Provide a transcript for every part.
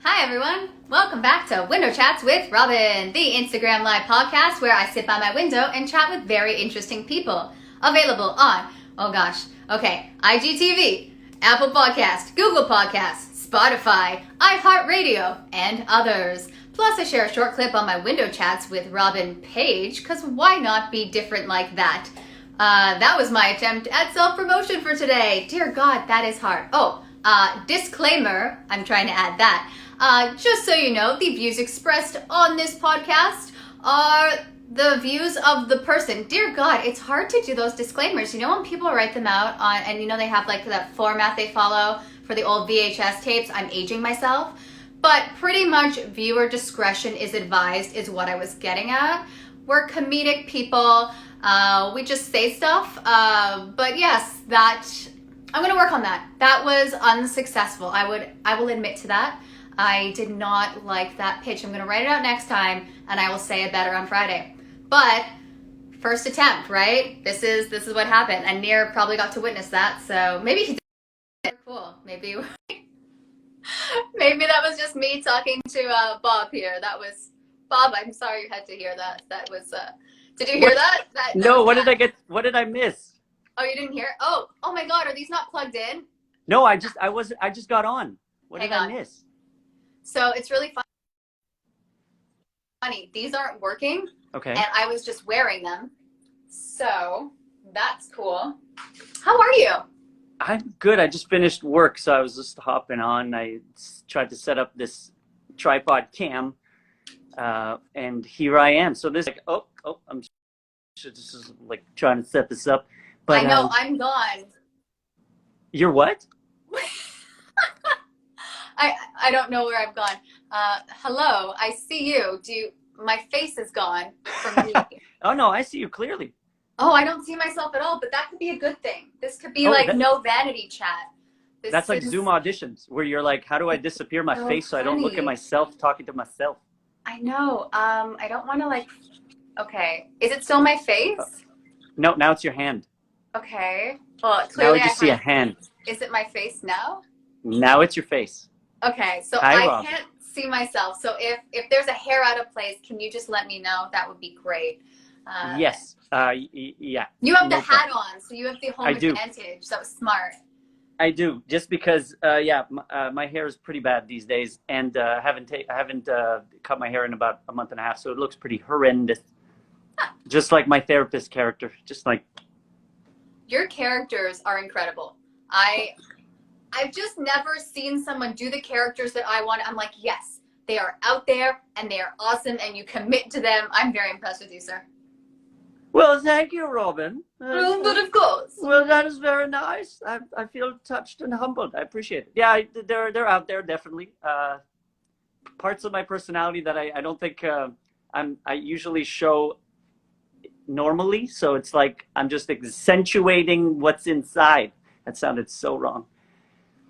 Hi everyone, welcome back to Window Chats with Robyn, the Instagram Live podcast where I sit by my window and chat with very interesting people. Available on, IGTV, Apple Podcast, Google Podcasts, Spotify, iHeartRadio, and others. Plus I share a short clip on my Window Chats with Robyn page, because why not be different like that? That was my attempt at self-promotion for today. Dear God, that is hard. Disclaimer, I'm trying to add that. Just so you know, the views expressed on this podcast are the views of the person. Dear God, it's hard to do those disclaimers. You know when people write them out on, and you know they have like that format they follow for the old VHS tapes? I'm aging myself. But pretty much viewer discretion is advised is what I was getting at. We're comedic people. We just say stuff. But yes, I'm going to work on that. That was unsuccessful. I will admit to that. I did not like that pitch. I'm going to write it out next time and I will say it better on Friday. But first attempt, right? This is what happened. And Nir probably got to witness that. So maybe he did. Cool. Maybe that was just me talking to Bob here. That was Bob. I'm sorry you had to hear that. That was did you hear that? No, what did I miss? Oh, you didn't hear? Oh my God, are these not plugged in? No, I just got on. What did I miss? So it's really funny. These aren't working. Okay. And I was just wearing them. So that's cool. How are you? I'm good. I just finished work, so I was just hopping on. I tried to set up this tripod cam, and here I am. So this, I'm just like trying to set this up. But I know, I'm gone. You're what? I don't know where I've gone. Hello, I see you. My face is gone from me. Oh no, I see you clearly. Oh, I don't see myself at all, but that could be a good thing. This could be no vanity chat. That's like Zoom auditions where you're like, how do I disappear my face so I don't look at myself talking to myself? I know. I don't want to okay. Is it still my face? No, now it's your hand. Okay. Well, clearly now I just see a hand. Is it my face now? Now it's your face. Okay, so Hi, I can't see myself. So if there's a hair out of place, can you just let me know? That would be great. Yes. Yeah. You have the hat on, so you have the home advantage. That was smart. I do, just because my hair is pretty bad these days, and I haven't cut my hair in about a month and a half, so it looks pretty horrendous. Huh. Just like my therapist character, just like. Your characters are incredible. I've just never seen someone do the characters that I want. I'm like, yes, they are out there and they are awesome and you commit to them. I'm very impressed with you, sir. Well, thank you, Robyn. But of course. Well, that is very nice. I feel touched and humbled. I appreciate it. Yeah, they're out there, definitely. Parts of my personality that I don't think I usually show normally. So it's like I'm just accentuating what's inside. That sounded so wrong.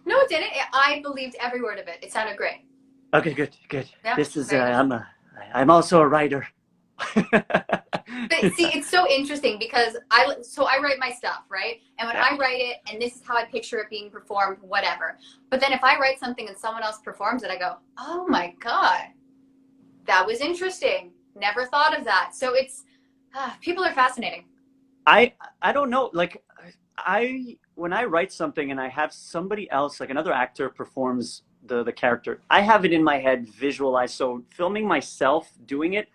No, it didn't. I believed every word of it. It sounded great. Okay, good. Yeah, this is I'm also a writer. But see, it's so interesting because I write my stuff, right? And when I write it, and this is how I picture it being performed, whatever. But then if I write something and someone else performs it, I go, oh my God, that was interesting. Never thought of that. So it's people are fascinating. I don't know, like when I write something and I have somebody else, like another actor performs the character, I have it in my head visualized. So filming myself doing it,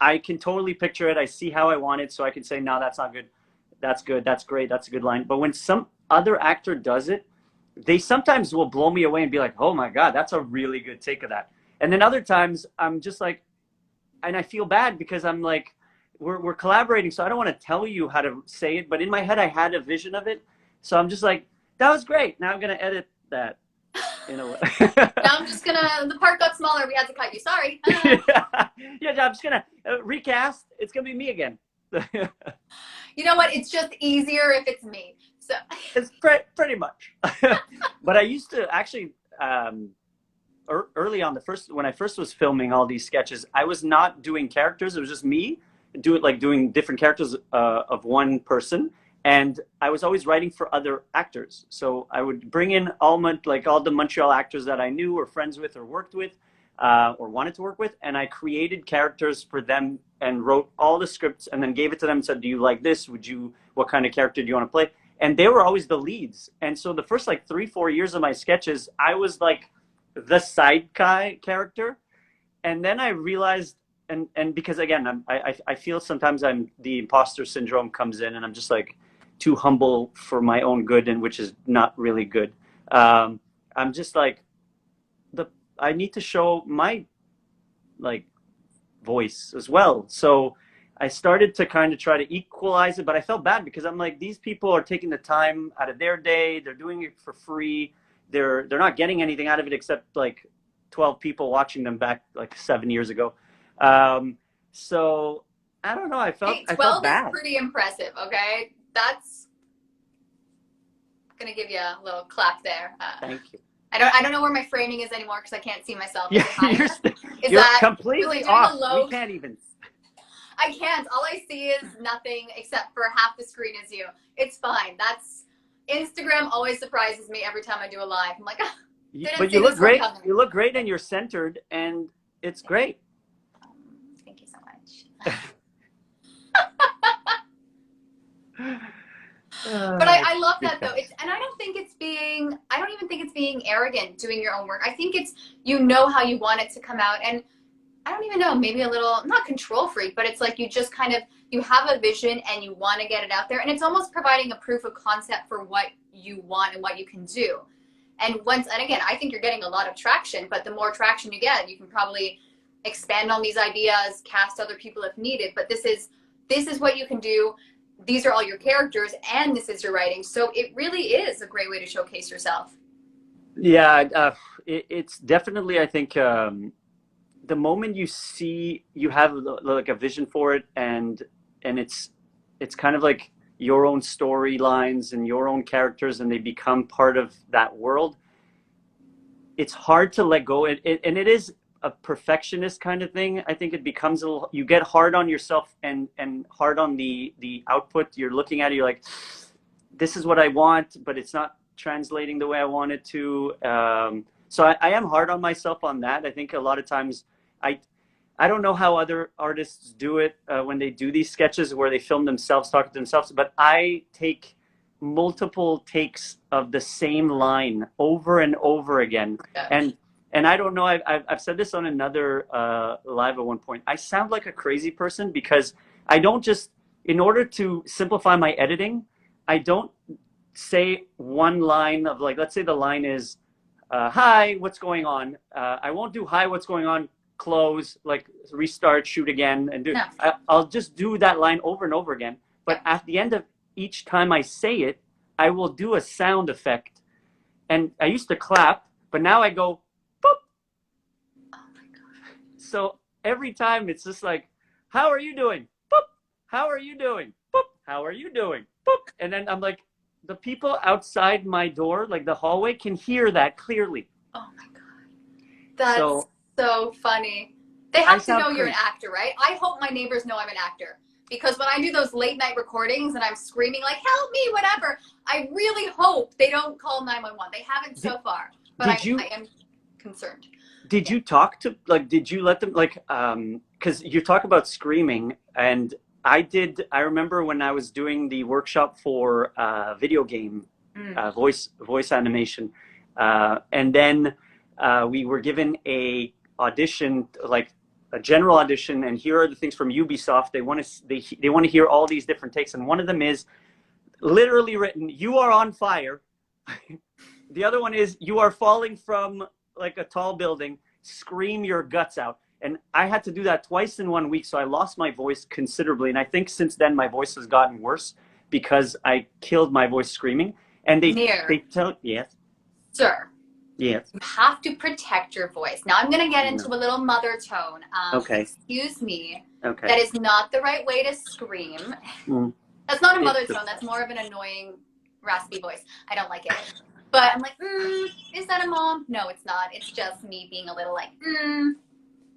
I can totally picture it. I see how I want it. So I can say, no, that's not good. That's good. That's great. That's a good line. But when some other actor does it, they sometimes will blow me away and be like, oh my God, that's a really good take of that. And then other times I'm just like, and I feel bad because I'm like, we're collaborating. So I don't want to tell you how to say it, but in my head, I had a vision of it. So I'm just like, that was great. Now I'm going to edit that. You know. Now I'm just the part got smaller. We had to cut you. Sorry. Yeah, I'm just gonna recast. It's gonna be me again. You know what? It's just easier if it's me. So it's pretty much. But I used to actually early on when I first was filming all these sketches, I was not doing characters. It was just me doing different characters of one person. And I was always writing for other actors. So I would bring in all the Montreal actors that I knew or friends with or worked with or wanted to work with. And I created characters for them and wrote all the scripts and then gave it to them and said, do you like this? What kind of character do you want to play? And they were always the leads. And so the first like 3-4 years of my sketches, I was like the side guy character. And then I realized, and because again, I feel sometimes the imposter syndrome comes in and I'm just like, too humble for my own good, and which is not really good. I'm just like I need to show my like voice as well. So I started to kind of try to equalize it, but I felt bad because I'm like, these people are taking the time out of their day. They're doing it for free. They're not getting anything out of it except like 12 people watching them back like 7 years ago. So I don't know. I felt Hey, 12 bad. is pretty impressive. Okay. That's gonna give you a little clap there. Thank you. I don't know where my framing is anymore because I can't see myself. Yeah, you're that completely really off. low? We can't even. I can't. All I see is nothing except for half the screen is you. It's fine. Instagram always surprises me every time I do a live. I'm like, but you look great. You look great, and you're centered, and it's great. Thank you so much. But I love that though. And I don't even think it's being arrogant doing your own work. I think it's, you know how you want it to come out. And I don't even know, maybe a little, not control freak, but it's like you just kind of, you have a vision and you want to get it out there. And it's almost providing a proof of concept for what you want and what you can do. And again, I think you're getting a lot of traction, but the more traction you get, you can probably expand on these ideas, cast other people if needed. But this is what you can do. These are all your characters, and this is your writing. So it really is a great way to showcase yourself. Yeah, it's definitely, I think, the moment you have like a vision for it, and it's kind of like your own storylines and your own characters, and they become part of that world. It's hard to let go, and it is a perfectionist kind of thing. I think it becomes you get hard on yourself and hard on the output. You're looking at it, you're like, this is what I want, but it's not translating the way I want it to. So I am hard on myself on that. I think a lot of times I don't know how other artists do it when they do these sketches where they film themselves talking to themselves, but I take multiple takes of the same line over and over again. Yeah. And I don't know, I've said this on another live at one point. I sound like a crazy person because I don't just, in order to simplify my editing, I don't say one line of like, let's say the line is, hi, what's going on? I won't do hi, what's going on, close, like restart, shoot again, and do. No. I'll just do that line over and over again. But at the end of each time I say it, I will do a sound effect. And I used to clap, but now I go, boop. Oh my God. So every time it's just like, how are you doing? Boop. How are you doing? Boop. How are you doing? Boop. And then I'm like, the people outside my door, like the hallway, can hear that clearly. Oh my God. That's so funny. They have to know you're an actor, right? I hope my neighbors know I'm an actor. Because when I do those late night recordings and I'm screaming like, help me, whatever, I really hope they don't call 911. They haven't so far. But I am concerned. Did you talk to, like, did you let them, like, because you talk about screaming, and I remember when I was doing the workshop for video game voice animation, and then we were given a audition, like a general audition, and here are the things from Ubisoft. They want to hear all these different takes, and one of them is literally written, "You are on fire." The other one is, "You are falling from like a tall building. Scream your guts out." And I had to do that twice in 1 week, so I lost my voice considerably. And I think since then my voice has gotten worse because I killed my voice screaming. And they tell, yes, sir. Yes. You have to protect your voice. Now I'm going to get into a little mother tone. Okay. Excuse me. Okay. That is not the right way to scream. That's not a mother tone. That's more of an annoying, raspy voice. I don't like it. But I'm like, is that a mom? No, it's not. It's just me being a little like,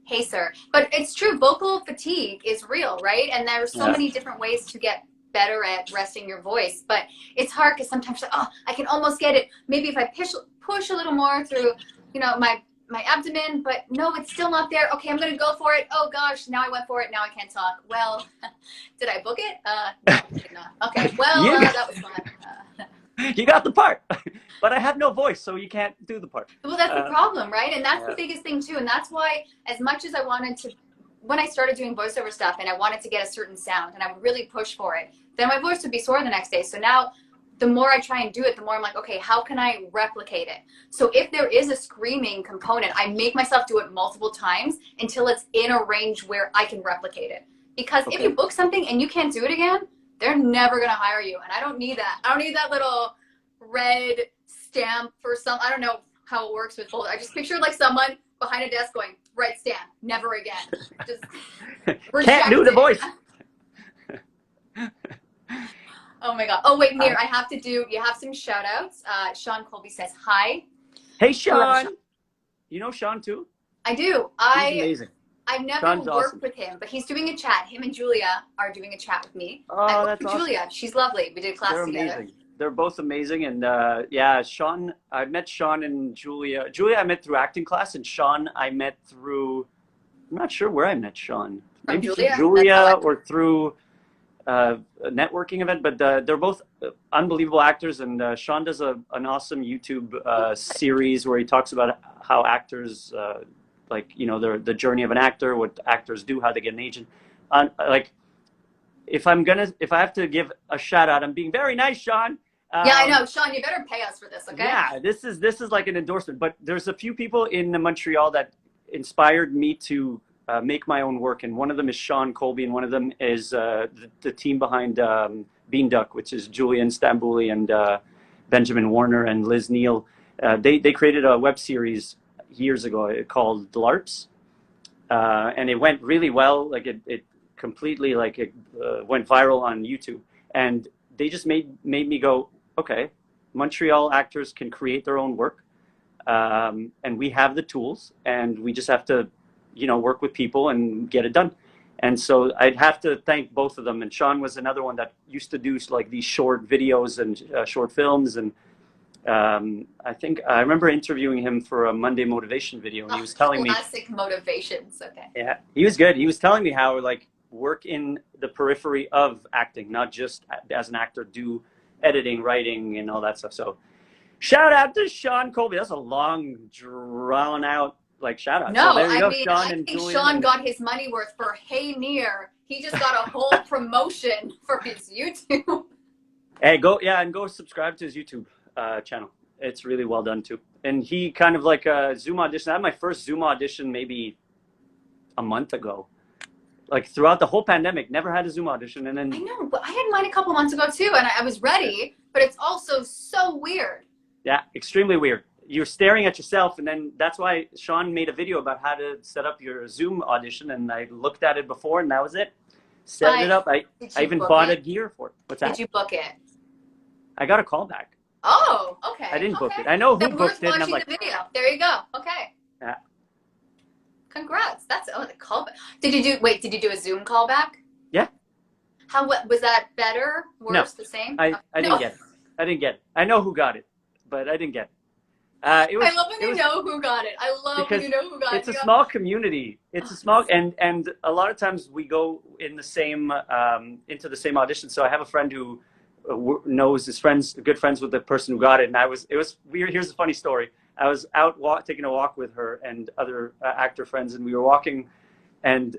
hey, sir. But it's true. Vocal fatigue is real, right? And there are so many different ways to get better at resting your voice. But it's hard because sometimes like, oh, I can almost get it. Maybe if I push a little more through, you know, my abdomen, but no, it's still not there. Okay, I'm gonna go for it. Oh gosh, now I went for it. Now I can't talk. Well, did I book it? No, I did not. Okay, well, that was fun. You got the part, but I have no voice, so you can't do the part. Well, that's the problem, right? And that's the biggest thing too. And that's why, as much as I wanted to, when I started doing voiceover stuff and I wanted to get a certain sound and I would really push for it, then my voice would be sore the next day. So now the more I try and do it, the more I'm like, okay, how can I replicate it? So if there is a screaming component, I make myself do it multiple times until it's in a range where I can replicate it. Because if you book something and you can't do it again, they're never going to hire you. And I don't need that. I don't need that little red stamp for some, I don't know how it works with both. I just picture like someone behind a desk going, red stamp, never again. Just can't do the voice. Oh my God. Oh wait, Nir, you have some shout outs. Sean Colby says hi. Hey Sean. You know Sean too? I do. He's amazing. I've never worked with him, but he's doing a chat. Him and Julia are doing a chat with me. Oh, that's awesome. Julia, she's lovely. We did a class together. Amazing. They're both amazing. And yeah, Sean, I met Sean and Julia. Julia I met through acting class, and Sean I met through, I'm not sure where I met Sean. Maybe through Julia or through a networking event, but they're both unbelievable actors. And Sean does an awesome YouTube series where he talks about how actors, like, you know, the journey of an actor, what actors do, how they get an agent. Like, if I have to give a shout out, I'm being very nice, Sean. Yeah, I know, Sean. You better pay us for this, okay? Yeah, this is like an endorsement. But there's a few people in Montreal that inspired me to make my own work, and one of them is Sean Colby, and one of them is the team behind Bean Duck, which is Julian Stambouli and Benjamin Warner and Liz Neal. They created a web series years ago called LARPs, and it went really well. Like it completely went viral on YouTube, and they just made me go, okay, Montreal actors can create their own work, and we have the tools, and we just have to, you know, work with people and get it done. And so I'd have to thank both of them. And Sean was another one that used to do like these short videos and short films. And I think I remember interviewing him for a Monday motivation video, and he was telling me classic motivations. Okay. Yeah, he was good. He was telling me how like work in the periphery of acting, not just as an actor, do editing, writing, and all that stuff. So shout out to Sean Colby. That's a long, drawn out like shout out. No, so there you go, I mean, Sean I and think Julian Sean and... got his money worth for Hey Nir. He just got a whole promotion for his YouTube. Hey, go subscribe to his YouTube channel. It's really well done too. And he kind of like Zoom audition. I had my first Zoom audition maybe a month ago. Like throughout the whole pandemic, never had a Zoom audition. And then I know, but I had mine a couple months ago too, and I was ready, but it's also so weird. Yeah, extremely weird. You're staring at yourself, and then that's why Sean made a video about how to set up your Zoom audition, and I looked at it before, and that was it. Set it up. I even bought a gear for it. What's that? Did you book it? I got a call back. Oh, okay. I didn't book it. I know who booked it. And I'm like, the video. There you go. Okay. Yeah. Congrats. That's the callback. Did you do a Zoom callback? Yeah. How was that better? Worse? The same? I didn't get it. I didn't get it. I know who got it, but I didn't get it. I love when you know who got it. I love when you know who got it. It's a small community. It's a small, and a lot of times we go in the same into the same audition. So I have a friend who knows his friends, good friends with the person who got it, and it was weird. Here's a funny story. I was out taking a walk with her and other actor friends, and we were walking, and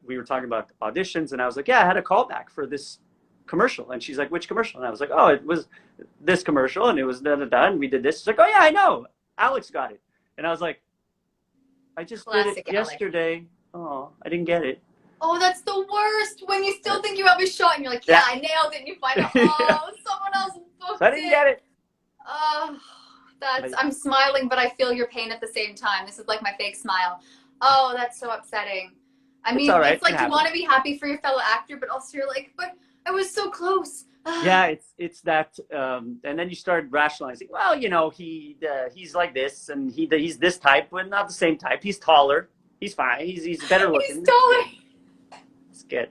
we were talking about auditions, and I was like, yeah, I had a callback for this commercial. And she's like, which commercial? And I was like, oh, it was this commercial, and it was da-da-da, and we did this. She's like, oh yeah, I know, Alex got it. And I was like, I just did it yesterday. Oh, I didn't get it. Oh, that's the worst, when you still think you have a shot, and you're like, yeah, I nailed it, and you find out, oh, someone else booked so I didn't get it. I'm smiling, but I feel your pain at the same time. This is like my fake smile. Oh, that's so upsetting. I mean, it's like you want to be happy for your fellow actor, but also you're like, but I was so close. Yeah, it's that, and then you start rationalizing. Well, you know, he's like this, and he's this type, but not the same type. He's taller. He's fine. He's better looking. He's taller. It's good.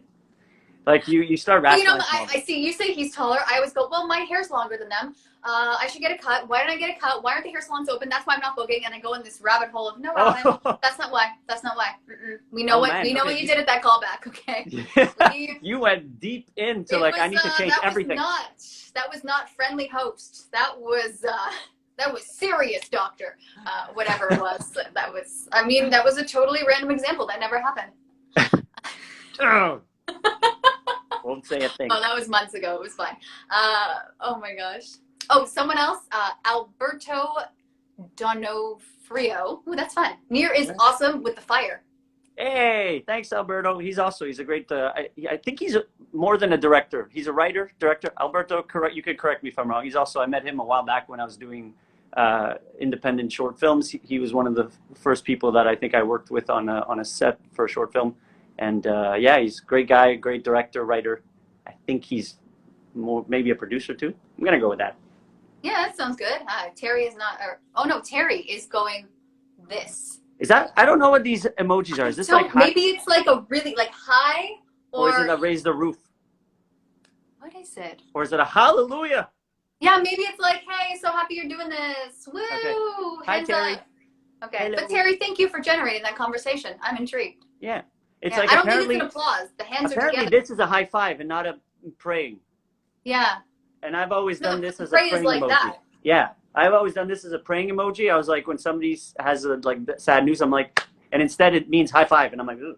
Like you start Well, rationalizing. I see you say he's taller. I always go, well, my hair's longer than them. I should get a cut. Why didn't I get a cut? Why aren't the hair salons open? That's why I'm not booking. And I go in this rabbit hole of no, Robyn, that's not why. That's not why. We know what you did at that callback. Okay. You went deep into like I need to change everything. That was not friendly host. That was serious doctor. Whatever it was. That was a totally random example. That never happened. Oh. Won't say a thing. Oh, that was months ago. It was fine. Oh my gosh. Oh, someone else. Alberto Donofrio. Ooh, that's fun. Nir is awesome with the fire. Hey, thanks, Alberto. He's a great. I think he's more than a director. He's a writer, director. Alberto, you can correct me if I'm wrong. I met him a while back when I was doing independent short films. He was one of the first people that I think I worked with on a set for a short film. And yeah, he's a great guy, great director, writer. I think he's maybe a producer too. I'm gonna go with that. Yeah, that sounds good. Terry is not. Terry is going this. Is that? I don't know what these emojis are. Is this like high? Maybe it's like a really like high, or is it a raise the roof? What I said. Or is it a hallelujah? Yeah, maybe it's like, hey, so happy you're doing this. Woo! Okay. Hi, Terry. Okay, hello. But Terry, thank you for generating that conversation. I'm intrigued. Yeah. It's like I don't think it's an applause. The hands are together. Apparently this is a high five and not a praying. Yeah. And I've always done this as a praying like emoji. That. Yeah. I've always done this as a praying emoji. I was like, when somebody has like sad news, I'm like, and instead it means high five. And I'm like, ooh,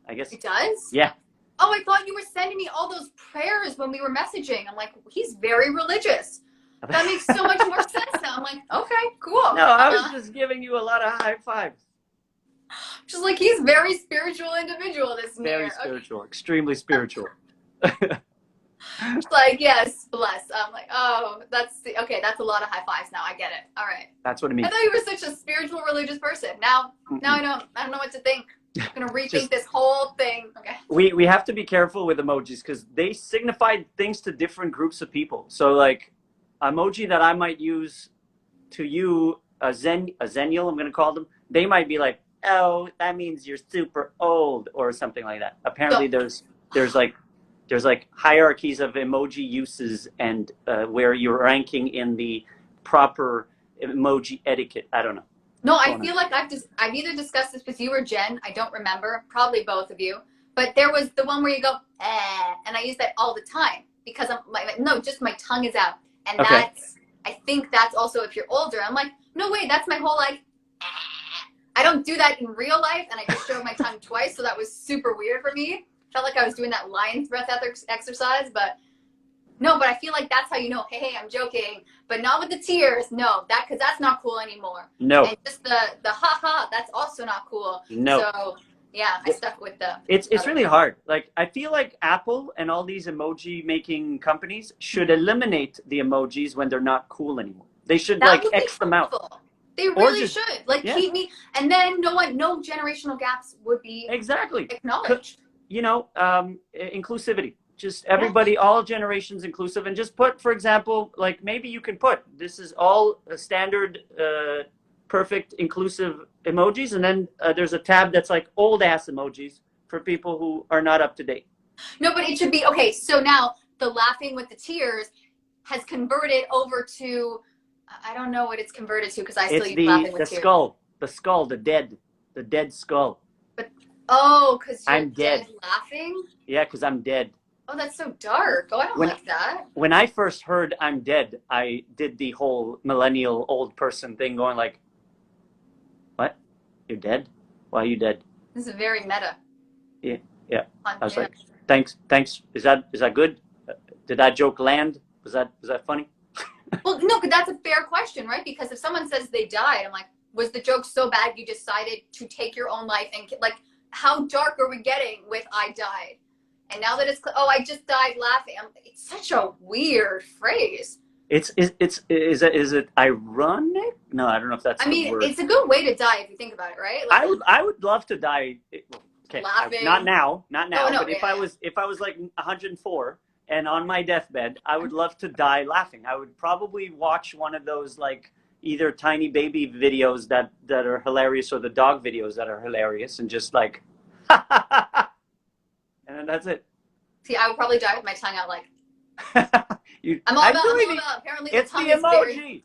I guess. It does? Yeah. Oh, I thought you were sending me all those prayers when we were messaging. I'm like, he's very religious. That makes so much more sense now. I'm like, okay, cool. No, I was just giving you a lot of high fives. Just like he's very spiritual individual, this Nir. Very spiritual, extremely spiritual. Like, yes, bless. I'm like, oh, that's a lot of high fives now. I get it. All right. That's what it means. I thought you were such a spiritual religious person. Now I don't know what to think. I'm gonna rethink this whole thing. Okay. We have to be careful with emojis because they signify things to different groups of people. So like emoji that I might use to you, a zennial, I'm gonna call them, they might be like, oh, that means you're super old or something like that. Apparently there's like hierarchies of emoji uses and where you're ranking in the proper emoji etiquette. I don't know. No, I feel like I've either discussed this with you or Jen. I don't remember. Probably both of you. But there was the one where you go, and I use that all the time because just my tongue is out. And okay. I think that's also if you're older. I'm like, no, wait, that's my whole like, I don't do that in real life. And I just showed my tongue twice. So that was super weird for me. Felt like I was doing that lion's breath exercise, but no, but I feel like that's how you know, hey, I'm joking, but not with the tears. No, because that's not cool anymore. No. And just the ha, that's also not cool. No. So yeah, I stuck with the. It's really hard. Like I feel like Apple and all these emoji making companies should eliminate the emojis when they're not cool anymore. They should like X them out. They really should. Like keep me, and then no generational gaps would be exactly acknowledged. You know, inclusivity. Just everybody, all generations inclusive, and just put, for example, like maybe you can put, this is all standard, perfect, inclusive emojis, and then there's a tab that's like old ass emojis for people who are not up to date. No, but it should be, okay, so now the laughing with the tears has converted over to, I don't know what it's converted to because I still use laughing with tears. The skull, the dead skull. But, oh, because you're I'm dead laughing? Yeah, because I'm dead. Oh, that's so dark. Oh, I don't like that. When I first heard I'm dead, I did the whole millennial old person thing going like, what? You're dead? Why are you dead? This is very meta. Yeah. I was like, thanks. Is that good? Did that joke land? Was that funny? Well, no, but that's a fair question, right? Because if someone says they died, I'm like, was the joke so bad you decided to take your own life? And like, how dark are we getting with I died? And now that it's, I just died laughing. It's such a weird phrase. Is it ironic? No, I don't know if that's the word. It's a good way to die if you think about it, right? Like, I would love to die. Okay, laughing. Not now. No, but if I was like 104 and on my deathbed, I would love to die laughing. I would probably watch one of those like either tiny baby videos that are hilarious or the dog videos that are hilarious and just like. And then that's it. See, I would probably die with my tongue out like. I'm all about apparently the tongue is very.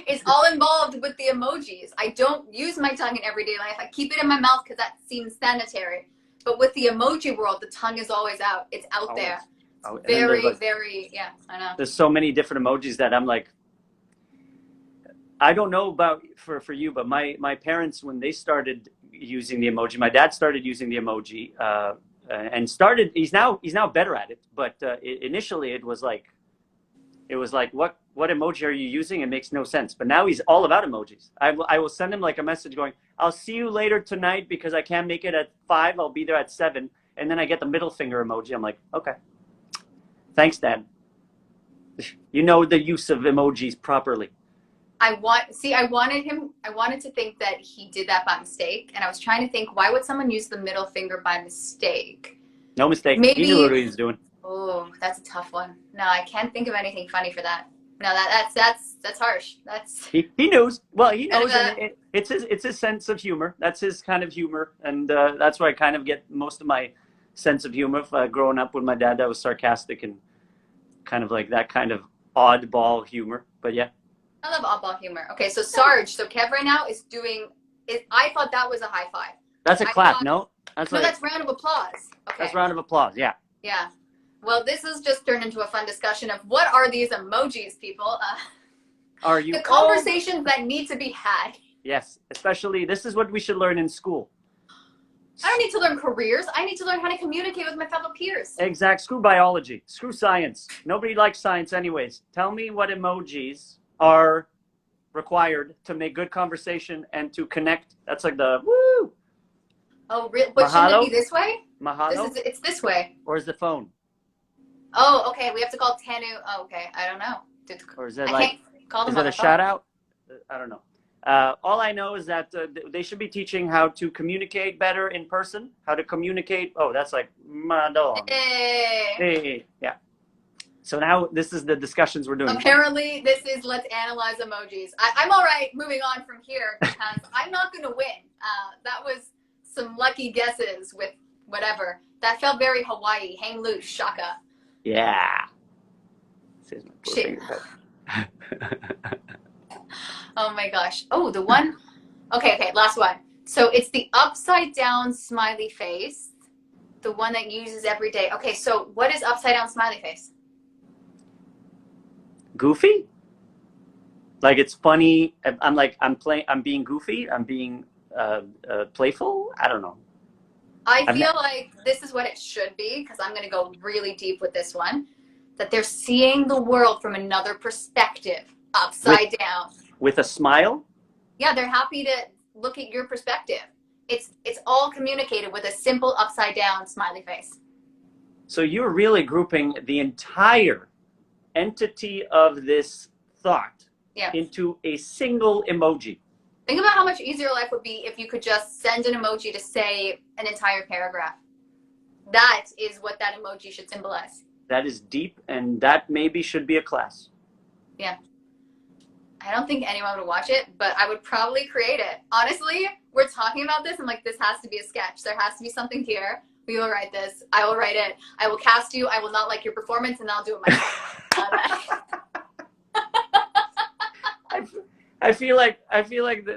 It's all involved with the emojis. I don't use my tongue in everyday life. I keep it in my mouth because that seems sanitary. But with the emoji world, the tongue is always out. It's out there. It's very, yeah, I know. There's so many different emojis that I'm like, I don't know about for you, but my parents, when they started using the emoji, my dad started using the emoji and he's now better at it. But initially it was like, what emoji are you using? It makes no sense. But now he's all about emojis. I will send him like a message going, I'll see you later tonight because I can't make it at 5. I'll be there at 7. And then I get the middle finger emoji. I'm like, okay. Thanks, Dad. You know the use of emojis properly. I wanted to think that he did that by mistake. And I was trying to think, why would someone use the middle finger by mistake? No mistake. Maybe, he knew what he was doing. Oh, that's a tough one. No, I can't think of anything funny for that. No, that's harsh. That's he knows. Well, he knows, and it's his sense of humor. That's his kind of humor, and that's where I kind of get most of my sense of humor. Growing up with my dad, that was sarcastic and kind of like that kind of oddball humor. But yeah, I love oddball humor. Okay, so Sarge, so Kev right now is doing. I thought that was a high five. That's a clap. No, that's round of applause. Okay, that's round of applause. Yeah. Yeah. Well, this has just turned into a fun discussion of what are these emojis, people? Are you the conversations that need to be had? Yes, especially this is what we should learn in school. I don't need to learn careers. I need to learn how to communicate with my fellow peers. Exact. Screw biology. Screw science. Nobody likes science anyways. Tell me what emojis are required to make good conversation and to connect. That's like the woo. Oh, really? But shouldn't it be this way? Mahalo? It's this way. Or is the phone? Oh, okay. We have to call Tanu. Oh, okay. I don't know. Or is it like, call them is it a shout out? I don't know. All I know is that they should be teaching how to communicate better in person, how to communicate. Oh, that's like, madon. Hey. Yeah. So now this is the discussions we're doing. Apparently, this is let's analyze emojis. I'm all right moving on from here because I'm not going to win. That was some lucky guesses with whatever. That felt very Hawaii. Hang loose, shaka. Yeah. Shit. Oh my gosh. Oh, the one. Okay, last one. So it's the upside down smiley face, the one that you uses every day. Okay, so what is upside down smiley face? Goofy? Like it's funny. I'm being goofy. I'm being playful. I don't know. I feel like this is what it should be because I'm going to go really deep with this one. That they're seeing the world from another perspective, upside down. With a smile? Yeah, they're happy to look at your perspective. It's all communicated with a simple upside down smiley face. So you're really grouping the entire entity of this thought into a single emoji. Think about how much easier life would be if you could just send an emoji to say an entire paragraph. That is what that emoji should symbolize. That is deep, and that maybe should be a class. Yeah. I don't think anyone would watch it, but I would probably create it. Honestly, we're talking about this, and like, this has to be a sketch. There has to be something here. We will write this. I will write it. I will cast you. I will not like your performance, and I'll do it myself. I feel like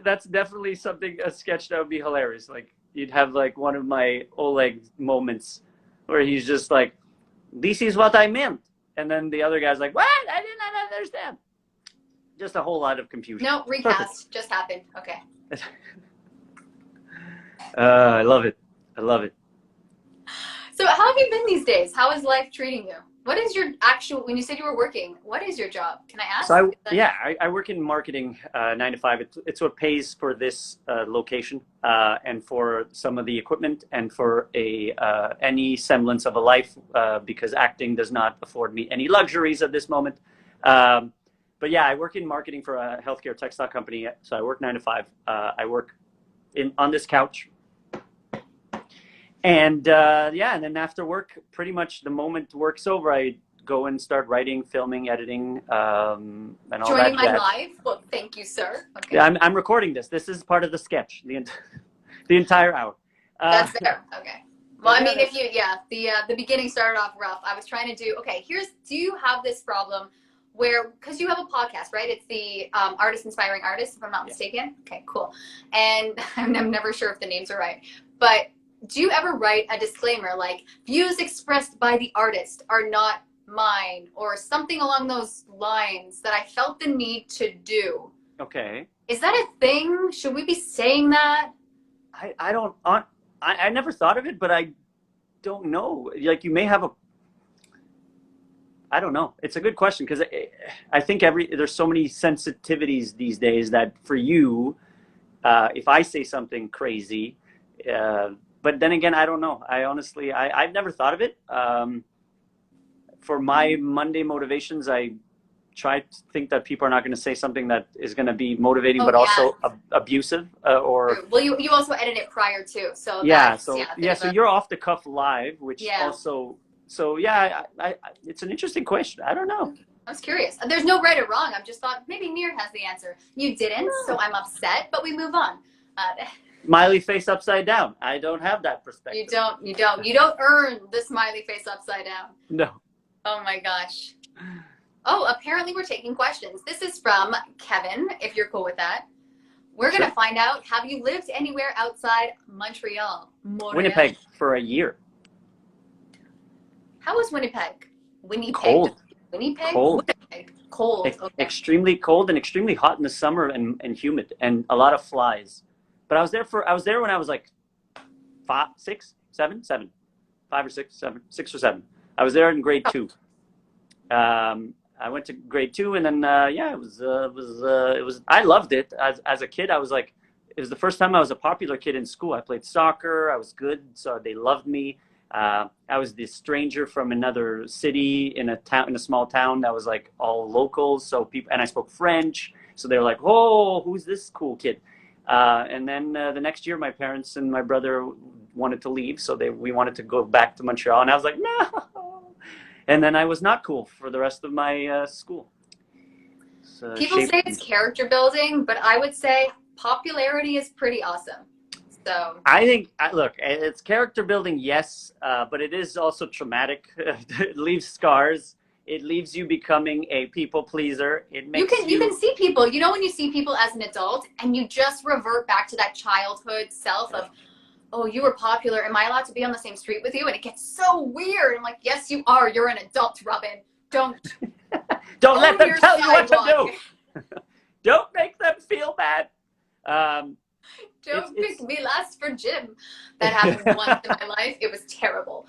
that's definitely a sketch that would be hilarious. Like you'd have like one of my Oleg moments where he's just like, "This is what I meant," and then the other guy's like, "What? I did not understand." Just a whole lot of confusion. No, recast just happened. Okay. I love it. I love it. So how have you been these days? How is life treating you? What is your actual, when you said you were working, what is your job? Can I ask? So I work in marketing 9 to 5. It's what pays for this location and for some of the equipment and for any semblance of a life because acting does not afford me any luxuries at this moment. But yeah, I work in marketing for a healthcare textile company. So I work 9 to 5. I work on this couch. And and then after work, pretty much the moment work's over, I go and start writing, filming, editing, and all that. Joining my live? Well, thank you, sir. Okay. Yeah, I'm recording this. This is part of the sketch, the entire hour. That's fair. Okay. Well, I Yeah, mean, if you, yeah, the beginning started off rough. I was trying to do, okay, do you have this problem where, because you have a podcast, right? It's the Artist Inspiring Artists, if I'm not mistaken. Okay, cool. And I'm never sure if the names are right, but do you ever write a disclaimer like, views expressed by the artist are not mine, or something along those lines that I felt the need to do? Okay. Is that a thing? Should we be saying that? I don't, I never thought of it, but I don't know. Like you may have I don't know. It's a good question because I think there's so many sensitivities these days that for you, if I say something crazy, but then again, I don't know. I honestly, I've never thought of it. For my Monday motivations, I try to think that people are not going to say something that is going to be motivating, but also abusive or. Well, you also edit it prior too, so Yeah. that's, So so you're off the cuff live, which also. So yeah, it's an interesting question. I don't know. I was curious. There's no right or wrong. I just thought maybe Nir has the answer. You didn't, so I'm upset, but we move on. Smiley face upside down. I don't have that perspective. You don't earn the smiley face upside down. No. Oh my gosh. Oh, apparently we're taking questions. This is from Kevin, if you're cool with that. We're going to find out, have you lived anywhere outside Montreal? Winnipeg for a year. How was Winnipeg? Winnipeg. Cold. Winnipeg? Cold. Winnipeg. Cold. Okay. Extremely cold and extremely hot in the summer and humid and a lot of flies. But I was there when I was like 5 or 6, 7. I was there in grade 2. I went to grade 2 and then it was I loved it. As a kid, I was like, it was the first time I was a popular kid in school. I played soccer. I was good, so they loved me. I was this stranger from another city in a small town that was like all locals. So people, and I spoke French. So they were like, "Oh, who's this cool kid?" And then the next year, my parents and my brother wanted to leave. So we wanted to go back to Montreal. And I was like, no. And then I was not cool for the rest of my school. People say it's character building, but I would say popularity is pretty awesome. So I think, look, it's character building, yes, but it is also traumatic. It leaves scars. It leaves you becoming a people pleaser. It makes you can see people, you know, when you see people as an adult and you just revert back to that childhood self of, oh, you were popular. Am I allowed to be on the same street with you? And it gets so weird. I'm like, yes, you are. You're an adult, Robyn. Don't let them tell you what to do. Don't make them feel bad. Don't pick me last for gym. That happened once in my life. It was terrible.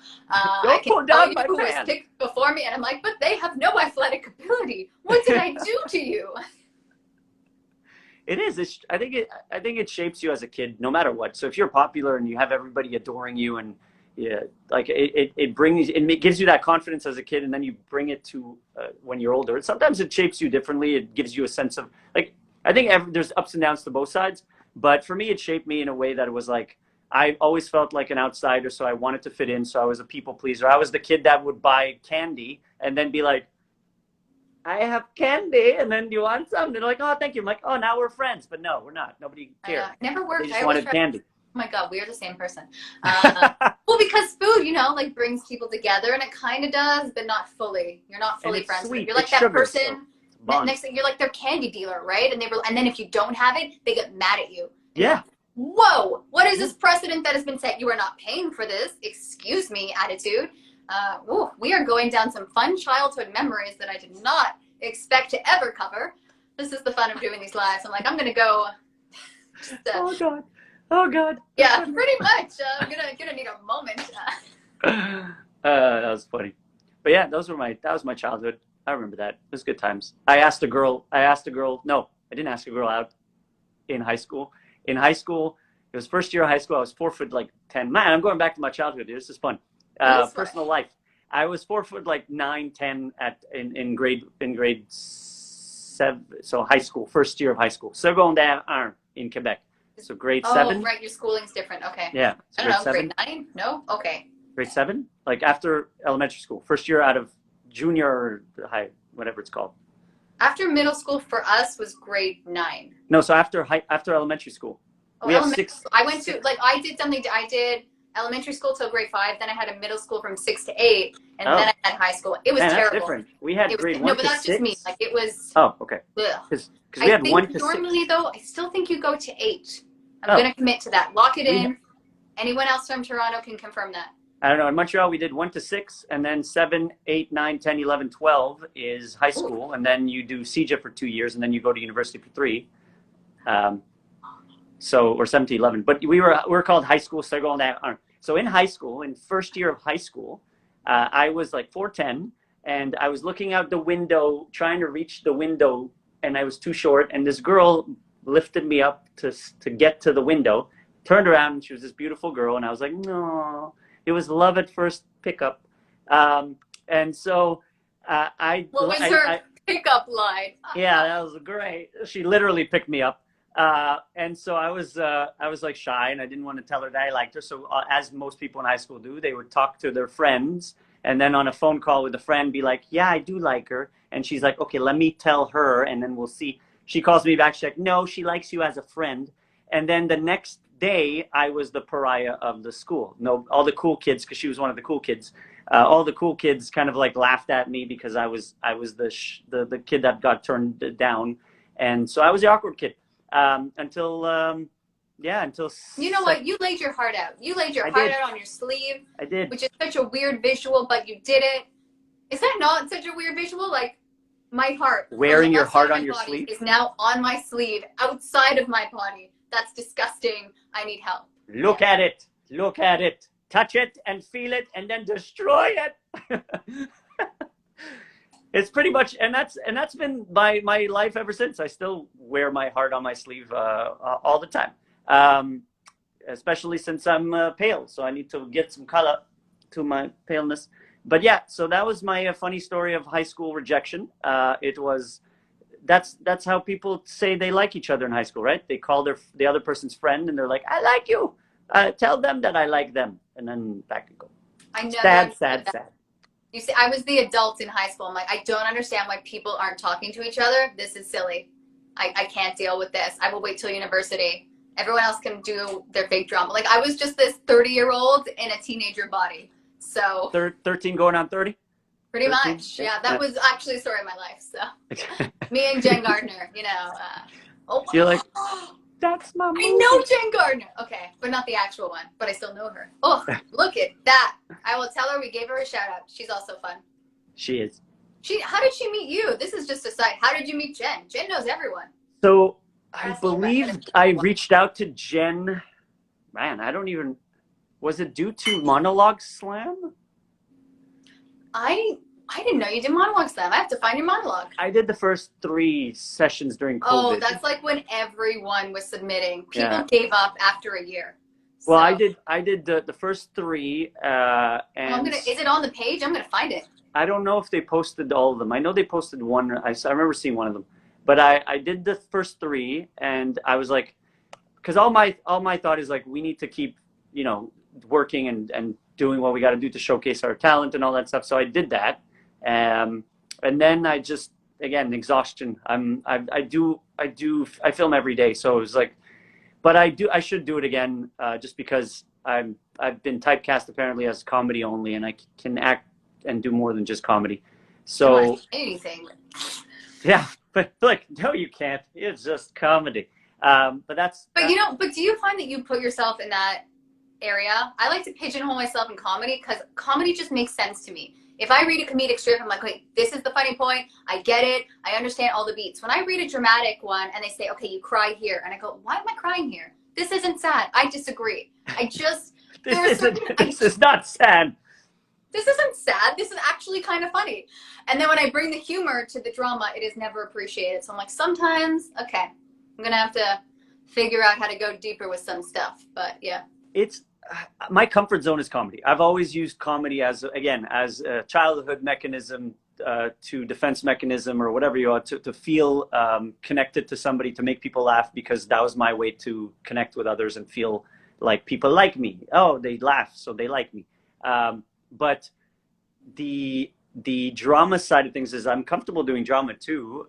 Don't pull down my who was picked before me, and I'm like, but they have no athletic ability. What did I do to you? It is. I think it shapes you as a kid, no matter what. So if you're popular and you have everybody adoring you, and like it gives you that confidence as a kid, and then you bring it to when you're older. Sometimes it shapes you differently. It gives you a sense of like. I think there's ups and downs to both sides. But for me, it shaped me in a way that it was like, I always felt like an outsider, so I wanted to fit in. So I was a people pleaser. I was the kid that would buy candy and then be like, I have candy. And then you want some? They're like, oh, thank you. I'm like, oh, now we're friends. But no, we're not. Nobody cared. Never worked. They just wanted candy. Oh my God, we are the same person. Well, because food, you know, like brings people together, and it kind of does, but not fully. You're not fully friends with them. You're like that sugar, person. So next thing, you're like their candy dealer, right? And then if you don't have it, they get mad at you. Yeah. Whoa! What is this precedent that has been set? You are not paying for this. Excuse me, attitude. We are going down some fun childhood memories that I did not expect to ever cover. This is the fun of doing these lives. I'm like, I'm gonna go. Oh God. Yeah, pretty much. I'm gonna need a moment. That was funny. But yeah, that was my childhood. I remember that. It was good times. I asked a girl. No, I didn't ask a girl out in high school. In high school, it was first year of high school. I was 4'10". Man, I'm going back to my childhood. This is fun. Personal life. I was 4'9", 10 in grade 7. So high school, first year of high school. Secondaire 1 in Quebec. So grade 7. Oh, right. Your schooling's different. Okay. Yeah. So I don't know. Grade 9? No. Okay. Grade 7, like after elementary school, first year out of junior or high, whatever it's called. After middle school for us was grade 9. No, so after elementary school. We have 6. I went to, like, I did something, I did elementary school till grade 5. Then I had a middle school from 6 to 8, and Oh, then I had high school. It was man, that's terrible. different. We had It was, grade no, 1 but to that's just me. 6. Like it was. Oh, okay. Ugh. Because we had 1 to 6. Normally though, I still think you go to 8. I'm Oh. gonna commit to that. Lock it We in. Anyone else from Toronto can confirm that. I don't know. In Montreal, we did 1 to 6, and then 7, 8, 9, 10, 11, 12 is high school, and then you do CJ for 2 years, and then you go to university for 3. Or 7 to 11. But we're called high school. So in high school, in first year of high school, I was like 4'10", and I was looking out the window, trying to reach the window, and I was too short. And this girl lifted me up to get to the window, turned around, and she was this beautiful girl, and I was like, no. It was love at first pickup. And so What was her pickup line? Yeah, that was great. She literally picked me up. And so I was like shy, and I didn't want to tell her that I liked her. So as most people in high school do, they would talk to their friends, and then on a phone call with a friend, be like, yeah, I do like her. And she's like, okay, let me tell her, and then we'll see. She calls me back. She's like, no, she likes you as a friend. And then the next day, I was the pariah of the school. No, all the cool kids, because she was one of the cool kids. All the cool kids kind of like laughed at me because I was the kid that got turned down, and so I was the awkward kid until you know what? You laid your heart out. You laid your heart out on your sleeve. I did, which is such a weird visual, but you did it. Is that not such a weird visual? Like my heart, wearing your heart on your sleeve, is now on my sleeve, outside of my body. That's disgusting. I need help. Look at it. Look at it. Touch it and feel it and then destroy it. It's pretty much, and that's been my life ever since. I still wear my heart on my sleeve all the time, especially since I'm pale. So I need to get some color to my paleness. But yeah, so that was my funny story of high school rejection. That's how people say they like each other in high school, right? They call the other person's friend, and they're like, I like you. Tell them that I like them. And then back you go. I know. Sad. You see, I was the adult in high school. I'm like, I don't understand why people aren't talking to each other. This is silly. I can't deal with this. I will wait till university. Everyone else can do their fake drama. Like, I was just this 30-year-old in a teenager body. So 13 going on 30? Pretty 13? Much. Yeah, that was actually a story of my life. So me and Jen Gardner, You're like, that's my movie. I know Jen Gardner. Okay, but not the actual one. But I still know her. Oh, look at that. I will tell her we gave her a shout out. She's also fun. She is. How did she meet you? This is just a side. How did you meet Jen? Jen knows everyone. So I believe I reached out to Jen. Man, was it due to Monologue Slam? I didn't know you did Monologue Slam. I have to find your monologue. I did the first 3 sessions during COVID. Oh, that's like when everyone was submitting. People gave up after a year. So. Well, I did the first 3. And is it on the page? I'm gonna find it. I don't know if they posted all of them. I know they posted one. I remember seeing one of them. But I did the first 3, and I was like, because all my thought is like, we need to keep working and doing what we got to do to showcase our talent and all that stuff. So I did that. And then I just, again, exhaustion. I film every day. So it was like, but I should do it again, just because I've been typecast apparently as comedy only, and I can act and do more than just comedy. So anything. Yeah, but like, no, you can't. It's just comedy. But do you find that you put yourself in that area? I like to pigeonhole myself in comedy because comedy just makes sense to me. If I read a comedic strip, I'm like, wait, this is the funny point. I get it. I understand all the beats. When I read a dramatic one and they say, okay, you cry here. And I go, why am I crying here? This isn't sad. I disagree. This is not sad. This isn't sad. This is actually kind of funny. And then when I bring the humor to the drama, it is never appreciated. So I'm like, sometimes, okay, I'm going to have to figure out how to go deeper with some stuff. But yeah. It's my comfort zone is comedy. I've always used comedy as a childhood mechanism, to defense mechanism or whatever you are, to feel connected to somebody, to make people laugh, because that was my way to connect with others and feel like people like me. Oh, they laugh, so they like me. But the drama side of things is I'm comfortable doing drama too.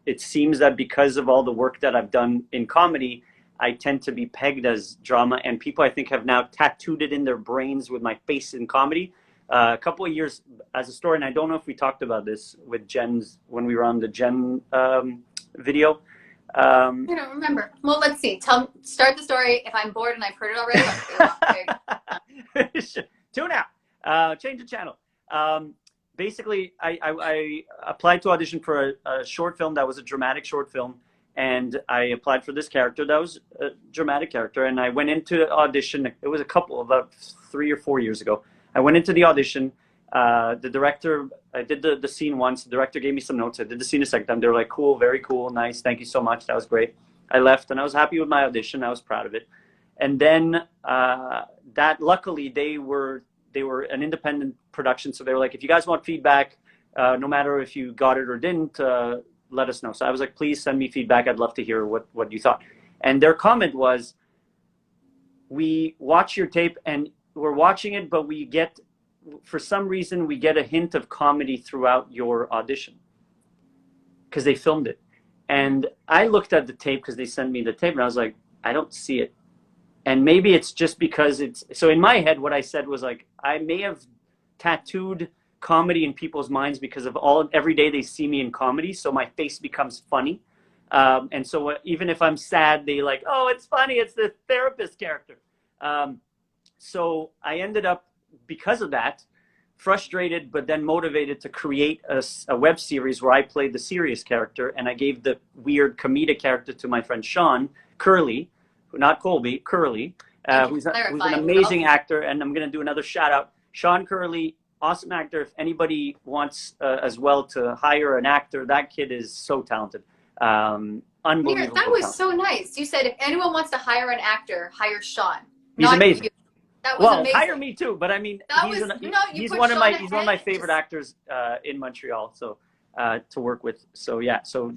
It seems that because of all the work that I've done in comedy, I tend to be pegged as drama, and people I think have now tattooed it in their brains with my face in comedy. A couple of years as a story, and I don't know if we talked about this with Jen's when we were on the Jen video. I don't remember. Well, let's see. Start the story. If I'm bored and I've heard it already, tune out. Change the channel. Basically, I applied to audition for a short film that was a dramatic short film, and I applied for this character that was a dramatic character. And I went into audition. It was about 3 or 4 years ago. I went into the audition. The director, I did the scene once. The director gave me some notes. I did the scene a second time. They were like, cool, very cool, nice, thank you so much. That was great. I left, and I was happy with my audition. I was proud of it. And then luckily, they were an independent production, so they were like, if you guys want feedback, no matter if you got it or didn't, let us know. So I was like, please send me feedback. I'd love to hear what you thought. And their comment was, we watch your tape and we're watching it, but for some reason, we get a hint of comedy throughout your audition because they filmed it. And I looked at the tape because they sent me the tape, and I was like, I don't see it. And maybe it's just because so in my head, what I said was like, I may have tattooed comedy in people's minds because of every day they see me in comedy. So my face becomes funny. And so even if I'm sad, they like, oh, it's funny. It's the therapist character. So I ended up, because of that, frustrated, but then motivated to create a web series where I played the serious character, and I gave the weird comedic character to my friend Sean Curley, not Colby, Curley, who's an amazing actor. And I'm going to do another shout out. Sean Curley, awesome actor. If anybody wants as well to hire an actor, that kid is so talented. Unbelievable. That was so nice. You said if anyone wants to hire an actor, hire Sean. He's amazing. You. That was amazing. Hire me too, but I mean, he's one of my favorite actors in Montreal, so to work with. So yeah, so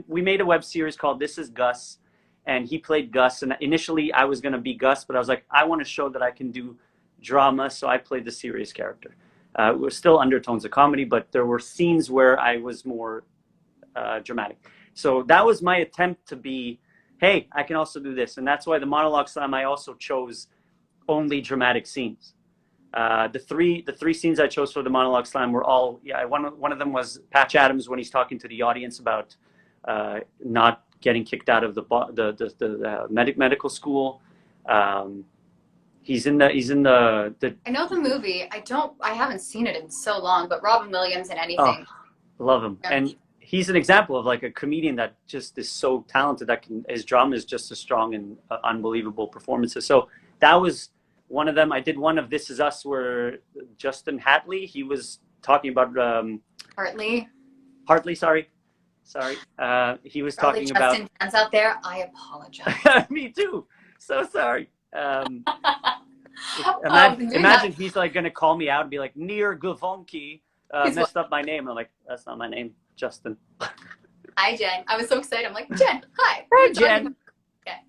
we made a web series called This Is Gus, and he played Gus. And initially, I was going to be Gus, but I was like, I want to show that I can do drama, so I played the serious character. It was still undertones of comedy, but there were scenes where I was more dramatic. So that was my attempt to be, hey, I can also do this, and that's why the monologue slam I also chose only dramatic scenes. The three scenes I chose for the monologue slam were all, one of them was Patch Adams when he's talking to the audience about not getting kicked out of the medical school. He's in the I know the movie. I haven't seen it in so long, but Robin Williams and anything. Oh, love him. Yeah. And he's an example of like a comedian that just is so talented his drama is just as strong and unbelievable performances. So that was one of them. I did one of This Is Us where Justin Hatley, he was talking about Hartley, sorry. He was talking about Justin fans out there. I apologize. Me too. So sorry. Imagine he's like gonna call me out and be like, Nir Guzinski messed up my name. I'm like, that's not my name, Justin. Hi, Jen. I was so excited. I'm like, Jen, hi. Hi, Jen. Okay.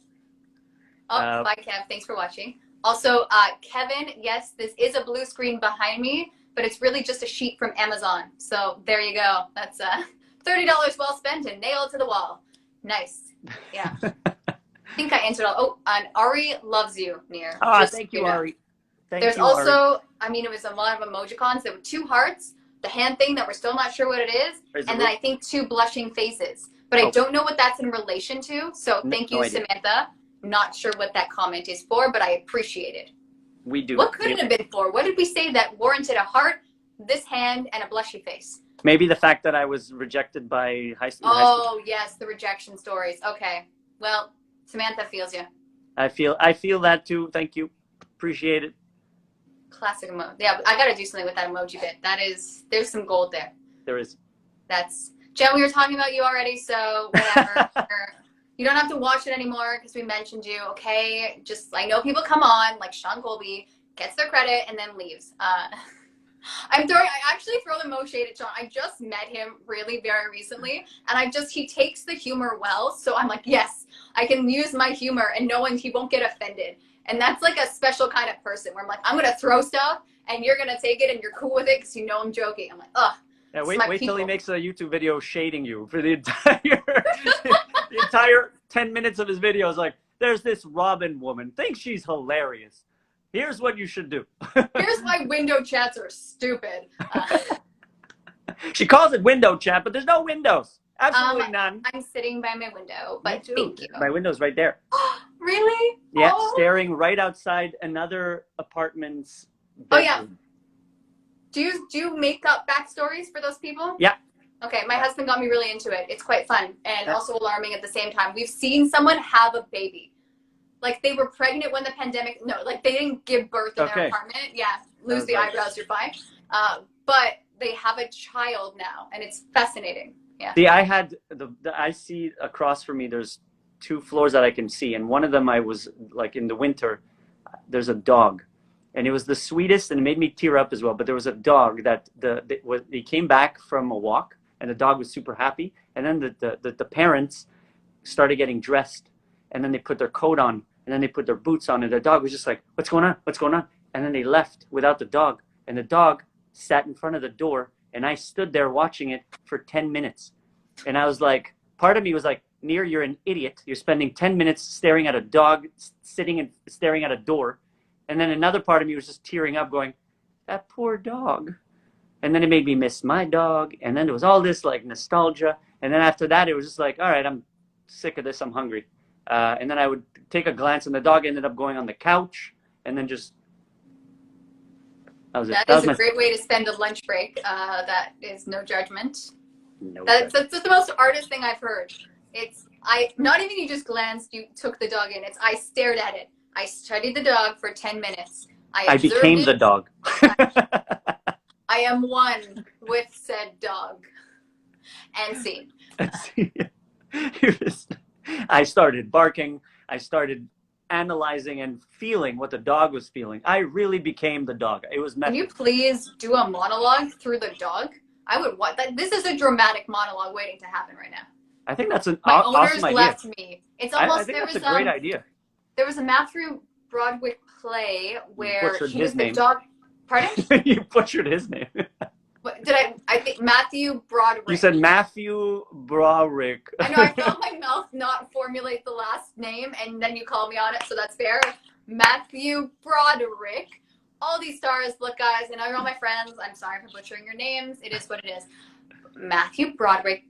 Bye, Kev. Thanks for watching. Also, Kevin, yes, this is a blue screen behind me, but it's really just a sheet from Amazon. So there you go. That's $30 well spent and nailed to the wall. Nice. Yeah. I think I answered all. Oh, and Ari loves you, Nir. Thank you, Ari. There's also, I mean, it was a lot of emojicons. There were 2 hearts, the hand thing that we're still not sure what it is, and then I think 2 blushing faces. But I don't know what that's in relation to. So thank you, Samantha. Not sure what that comment is for, but I appreciate it. We do. What could it have been for? What did we say that warranted a heart, this hand, and a blushy face? Maybe the fact that I was rejected by high school. Oh, yes, the rejection stories. Okay. Well, Samantha feels you. I feel that too. Thank you. Appreciate it. Classic emoji. Yeah, I got to do something with that emoji bit. There's some gold there. There is. Jen, we were talking about you already, so whatever. You don't have to watch it anymore because we mentioned you, okay? I know people come on, like Sean Colby, gets their credit and then leaves. I actually throw the most shade at Sean. I just met him really very recently, and he takes the humor well, so I'm like, yes, I can use my humor and he won't get offended. And that's like a special kind of person where I'm like, I'm going to throw stuff and you're going to take it and you're cool with it because you know I'm joking. I'm like, ugh. Yeah, wait till he makes a YouTube video shading you for the entire The entire 10 minutes of his video is like, there's this Robyn woman, thinks she's hilarious. Here's what you should do. Here's why window chats are stupid. She calls it window chat, but there's no windows. Absolutely none. I'm sitting by my window, but thank you. My window's right there. Really? Yeah, staring right outside another apartment's bedroom. Oh, yeah. Do you make up backstories for those people? Yeah. Okay, my husband got me really into it. It's quite fun and also alarming at the same time. We've seen someone have a baby. Like they were pregnant when the pandemic, no, like they didn't give birth in their apartment. Yeah, lose the eyebrows, you're fine. But they have a child now and it's fascinating. Yeah. See, I had I see across from me, there's 2 floors that I can see. And one of them I was like in the winter, there's a dog. And it was the sweetest and it made me tear up as well. But there was a dog that he came back from a walk and the dog was super happy. And then the parents started getting dressed and then they put their coat on and then they put their boots on and the dog was just like, what's going on? What's going on? And then they left without the dog and the dog sat in front of the door and I stood there watching it for 10 minutes. And I was like, part of me was like, Nir, you're an idiot. You're spending 10 minutes staring at a dog sitting and staring at a door. And then another part of me was just tearing up going, that poor dog. And then it made me miss my dog. And then there was all this like nostalgia. And then after that, it was just like, all right, I'm sick of this. I'm hungry. And then I would take a glance and the dog ended up going on the couch and then just, that was it. That is a great way to spend a lunch break. That is no judgment. No that's the most artist thing I've heard. Not even you just glanced, you took the dog in. I stared at it. I studied the dog for 10 minutes. I became the dog. I am one with said dog. And scene. I started barking. I started analyzing and feeling what the dog was feeling. I really became the dog. It was Can you please do a monologue through the dog? I would want that. This is a dramatic monologue waiting to happen right now. I think that's an My awesome owners idea. left me. It's almost I think that's a great idea. There was a Matthew Broderick play where he was the name. dog. Pardon? You butchered his name. What, did I think Matthew Broderick. You said Matthew Broderick. I know, I felt my mouth not formulate the last name, and then you called me on it, so that's fair. Matthew Broderick. All these stars, look, guys, and all my friends, I'm sorry for butchering your names. It is what it is. Matthew Broderick.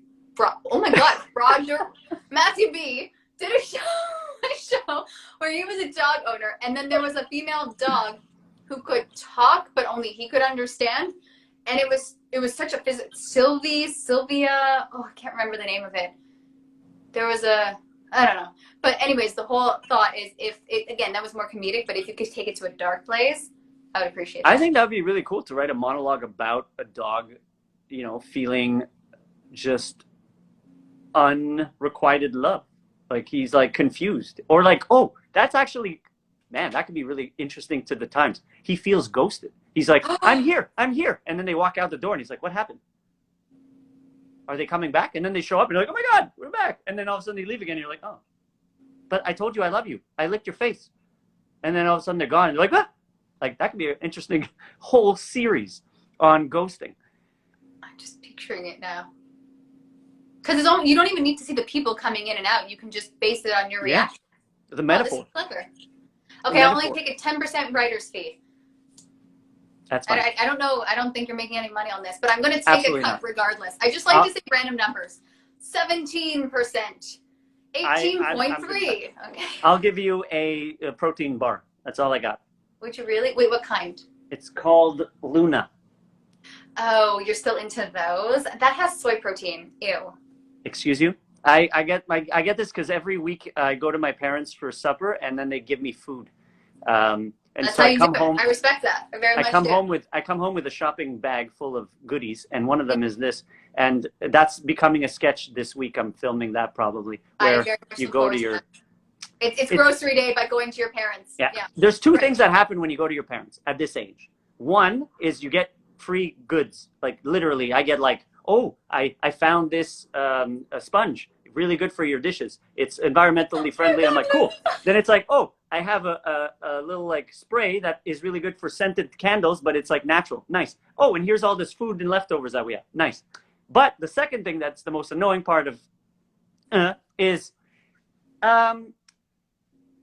Oh my God, Roger. Matthew B. did a show where he was a dog owner, and then there was a female dog who could talk, but only he could understand. And it was such a Sylvia. Oh, I can't remember the name of it. There was I don't know. But anyways, the whole thought is again, that was more comedic, but if you could take it to a dark place, I would appreciate it. I think that would be really cool to write a monologue about a dog, feeling just unrequited love. Like he's like confused or like, oh, that's actually, man, that could be really interesting to the times. He feels ghosted. He's like, I'm here. And then they walk out the door and he's like, what happened? Are they coming back? And then they show up and they're like, oh my God, we're back. And then all of a sudden they leave again. And you're like, oh, but I told you I love you. I licked your face. And then all of a sudden they're gone. And you're like, what? Like that could be an interesting whole series on ghosting. I'm just picturing it now. Because you don't even need to see the people coming in and out. You can just base it on your reaction. The metaphor. Oh, this is clever. Okay, I'll only take a 10% writer's fee. That's fine. I don't know. I don't think you're making any money on this, but I'm going to take a cut regardless. I just like to say random numbers. 17%. 18.3. Okay. I'll give you a protein bar. That's all I got. Would you really? Wait, what kind? It's called Luna. Oh, you're still into those? That has soy protein. Ew. Excuse you? I get this because every week I go to my parents for supper and then they give me food. And that's so how I you come do home. I respect that. I very much come do. I come home with a shopping bag full of goodies, and one of them is this. And that's becoming a sketch this week. I'm filming that probably, where you go to your. It's grocery day by going to your parents. Yeah. There's two things that happen when you go to your parents at this age. One is you get free goods. Like literally, I get like, oh, I found this a sponge. Really good for your dishes. It's environmentally friendly. I'm like, cool. Then it's like, oh, I have a little like spray that is really good for scented candles, but it's like natural. Nice. Oh, and here's all this food and leftovers that we have. Nice. But the second thing that's the most annoying part of is, um,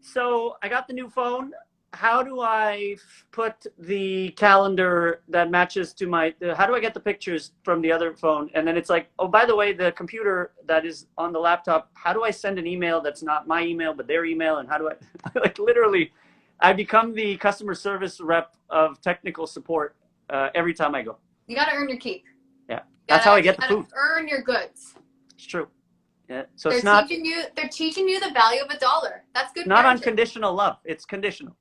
so I got the new phone. How do I put the calendar that matches to how do I get the pictures from the other phone? And then it's like, oh, by the way, the computer that is on the laptop, how do I send an email that's not my email, but their email? And how do I, like literally, I become the customer service rep of technical support every time I go. You got to earn your keep. Yeah. That's how I get the food. Earn your goods. It's true. Yeah. So they're it's not teaching you. They're teaching you the value of $1. That's good. Not parenting. unconditional love. It's conditional.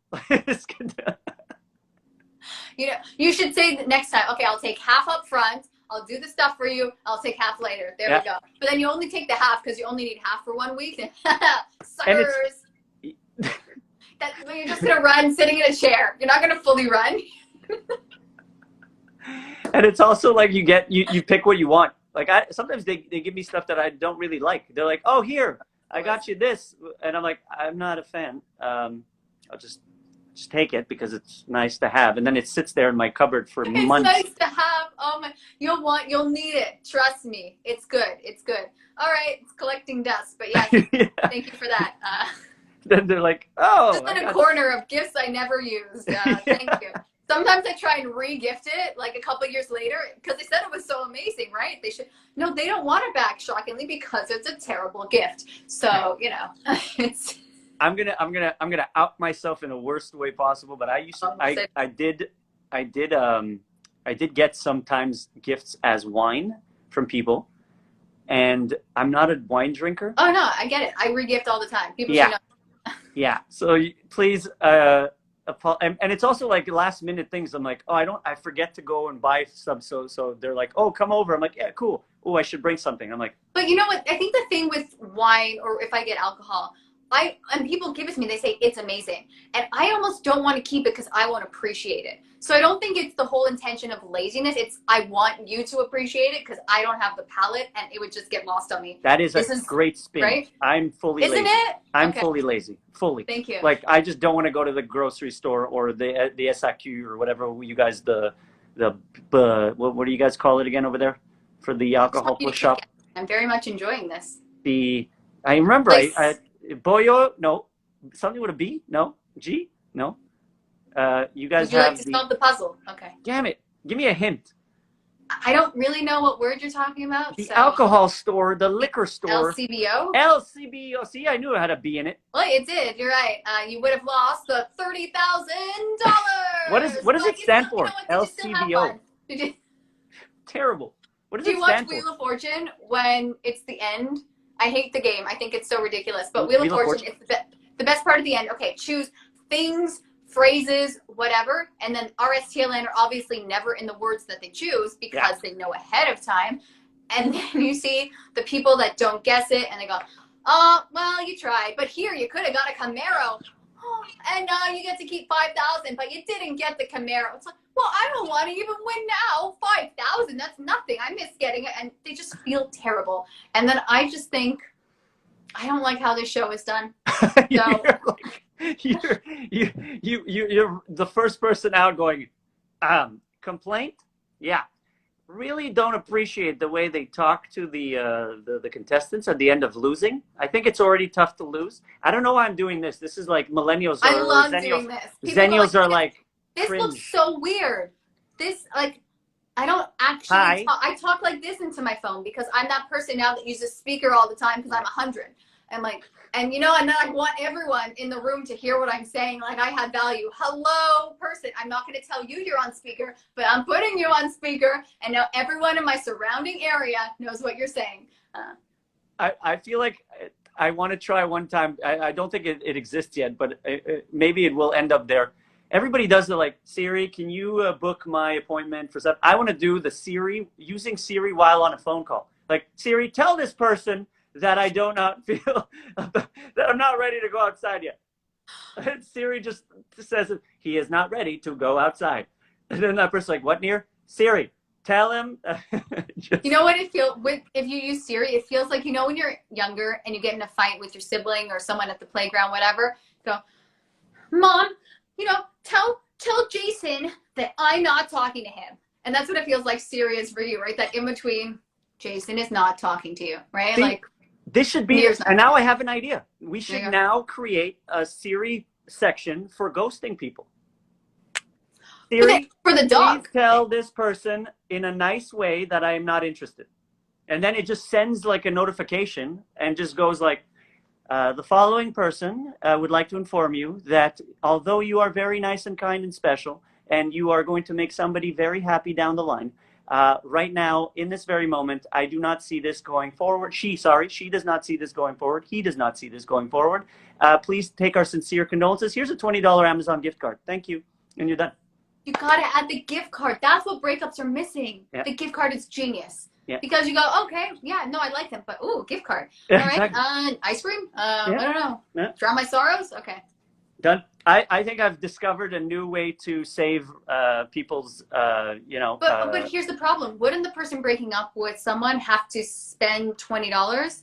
You know, you should say the next time. Okay, I'll take half up front. I'll do the stuff for you. I'll take half later. There we go. But then you only take the half because you only need half for 1 week. Suckers. You're just gonna run sitting in a chair. You're not gonna fully run. And it's also like you pick what you want. Like sometimes they give me stuff that I don't really like. They're like, oh, here, I got you this. And I'm like, I'm not a fan. I'll just take it because it's nice to have. And then it sits there in my cupboard for months. It's nice to have. Oh my, you'll need it. Trust me. It's good. It's good. All right. It's collecting dust, but yeah. Thank you for that. Then they're like, oh. Just in a corner of gifts I never used. Thank you. Sometimes I try and re-gift it like a couple years later because they said it was so amazing, right? They don't want it back, shockingly, because it's a terrible gift. So, you know, it's. I'm gonna out myself in the worst way possible, but I did get sometimes gifts as wine from people, and I'm not a wine drinker. Oh no, I get it. I re-gift all the time. People should know. Yeah. So please, and it's also like last minute things. I'm like, oh, I forget to go and buy stuff. So they're like, oh, come over. I'm like, yeah, cool. Oh, I should bring something. I'm like, but you know what? I think the thing with wine, or if I get alcohol, and people give it to me, they say it's amazing. And I almost don't want to keep it because I won't appreciate it. So I don't think it's the whole intention of laziness. It's I want you to appreciate it because I don't have the palate and it would just get lost on me. That is a great spin. Right? I'm fully lazy. Isn't it? I'm fully lazy. Fully. Thank you. Like I just don't want to go to the grocery store or the SAQ or whatever you guys what do you guys call it again over there for the alcohol shop? I'm very much enjoying this. I remember I Boyo, no. Something with a B? No. G? No. You guys Would you like to solve the puzzle? Okay. Damn it. Give me a hint. I don't really know what word you're talking about. The alcohol store, the liquor store. LCBO? LCBO. See, I knew it had a B in it. Well, it did. You're right. You would have lost the $30,000. What does it stand for? LCBO. Terrible. What does it stand for? Do you watch Wheel of Fortune when it's the end? I hate the game. I think it's so ridiculous. But Wheel of Fortune is the best part of the end. Okay, choose things, phrases, whatever. And then RSTLN are obviously never in the words that they choose because they know ahead of time. And then you see the people that don't guess it and they go, oh, well, you tried. But here, you could have got a Camaro. Oh, and now you get to keep $5,000, but you didn't get the Camaro. It's like, well, I don't want to even win now. $5,000, that's nothing. I miss getting it. And they just feel terrible. And then I just think, I don't like how this show is done. So, you're the first person out going, complaint? Yeah. Really don't appreciate the way they talk to the contestants at the end of losing. I think it's already tough to lose. I don't know why I'm doing this. This is like millennials. I love doing this. Zennials are like, this cringe. Looks so weird. This, like, I don't actually talk. I talk like this into my phone because I'm that person now that uses speaker all the time because I'm 100. And you know, and then I want everyone in the room to hear what I'm saying. Like I have value. Hello, person. I'm not going to tell you you're on speaker, but I'm putting you on speaker. And now everyone in my surrounding area knows what you're saying. I feel like I want to try one time. I don't think it exists yet, but maybe it will end up there. Everybody does the like, Siri, can you book my appointment for stuff? I want to do the using Siri while on a phone call. Like, Siri, tell this person that I do not feel that I'm not ready to go outside yet. And Siri just says he is not ready to go outside. And then that person's like, what, Nir? Siri, tell him. You know what it feels if you use Siri? It feels like, you know, when you're younger and you get in a fight with your sibling or someone at the playground, whatever. Go, Mom, you know, tell Jason that I'm not talking to him. And that's what it feels like Siri is for you, right? That in between, Jason is not talking to you, right? See, like. This should be, and now I have an idea. We should now create a Siri section for ghosting people. Siri, for the dog. Please tell this person in a nice way that I am not interested. And then it just sends like a notification and just goes like, the following person would like to inform you that although you are very nice and kind and special, and you are going to make somebody very happy down the line, right now, in this very moment, I do not see this going forward. She does not see this going forward. He does not see this going forward. Please take our sincere condolences. Here's a $20 Amazon gift card. Thank you. And you're done. You gotta add the gift card. That's what breakups are missing. Yeah. The gift card is genius. Yeah. Because you go, okay, yeah, no, I like them, but ooh, gift card. All right, exactly. Ice cream? I don't know. Yeah. Drown my sorrows? Okay. Done. I think I've discovered a new way to save people's, But here's the problem. Wouldn't the person breaking up with someone have to spend $20?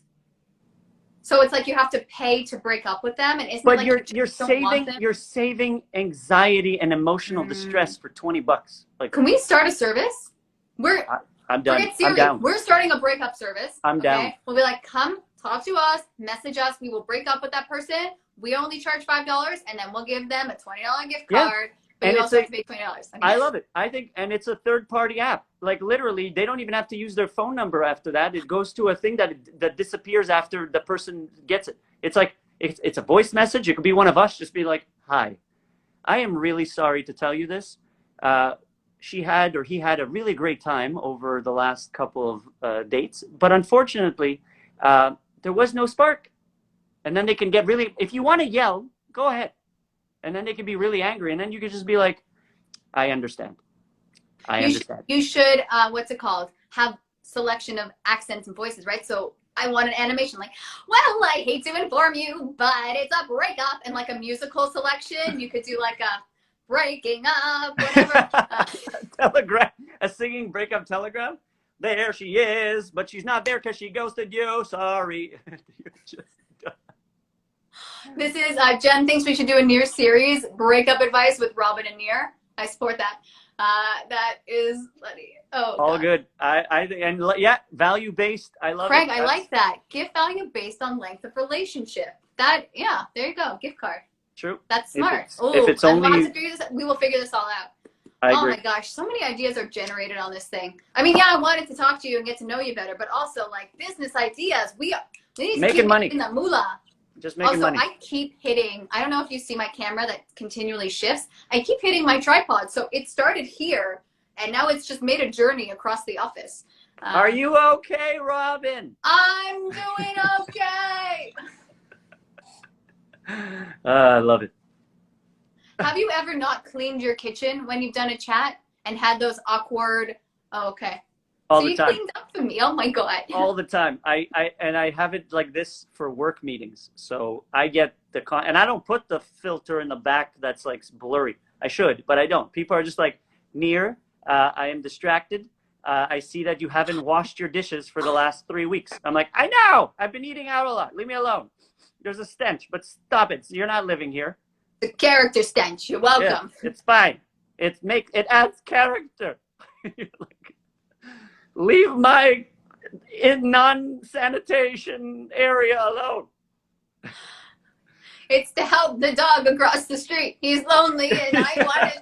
So it's like you have to pay to break up with them, and isn't but like you're saving anxiety and emotional distress for $20. Like, can we start a service? I'm done. I'm down. We're starting a breakup service. I'm down. We'll be like, come talk to us, message us. We will break up with that person. We only charge $5, and then we'll give them a $20 gift card. But and you also have to pay $20. I love it. I think, and it's a third-party app. Like literally, they don't even have to use their phone number after that. It goes to a thing that disappears after the person gets it. It's like it's a voice message. It could be one of us. Just be like, "Hi, I am really sorry to tell you this. He had a really great time over the last couple of dates, but unfortunately, there was no spark." And then they can get really. If you want to yell, go ahead. And then they can be really angry. And then you can just be like, I understand. I understand. You should, what's it called? Have selection of accents and voices, right? So I want an animation like, well, I hate to inform you, but it's a breakup. And like a musical selection, you could do like a breaking up, whatever. Telegram, a singing breakup telegram. There she is, but she's not there because she ghosted you. Sorry. This is Jen thinks we should do a Nir series, breakup advice with Robyn and Nir. I support that. That is funny. Oh, all God. Good. Value based. I love Craig, it. I like that. Gift value based on length of relationship. There you go. Gift card. True. That's smart. If it's only, we will figure this all out. I agree. My gosh, so many ideas are generated on this thing. I mean, I wanted to talk to you and get to know you better, but also like business ideas. We need to making keep money. In the moolah. Just making money. I keep hitting, I don't know if you see my camera that continually shifts. I keep hitting my tripod. So it started here and now it's just made a journey across the office. Are you okay, Robyn? I'm doing okay. I love it. Have you ever not cleaned your kitchen when you've done a chat and had those awkward, All the time. You cleaned up for me. Oh my God. All the time. I have it like this for work meetings. So I get and I don't put the filter in the back that's like blurry. I should, but I don't. People are just like, Nir, I am distracted. I see that you haven't washed your dishes for the last 3 weeks. I'm like, I know. I've been eating out a lot. Leave me alone. There's a stench, but stop it. You're not living here. The character stench. You're welcome. Yeah, it's fine. It adds character. Leave my non-sanitation area alone. It's to help the dog across the street. He's lonely and I want it.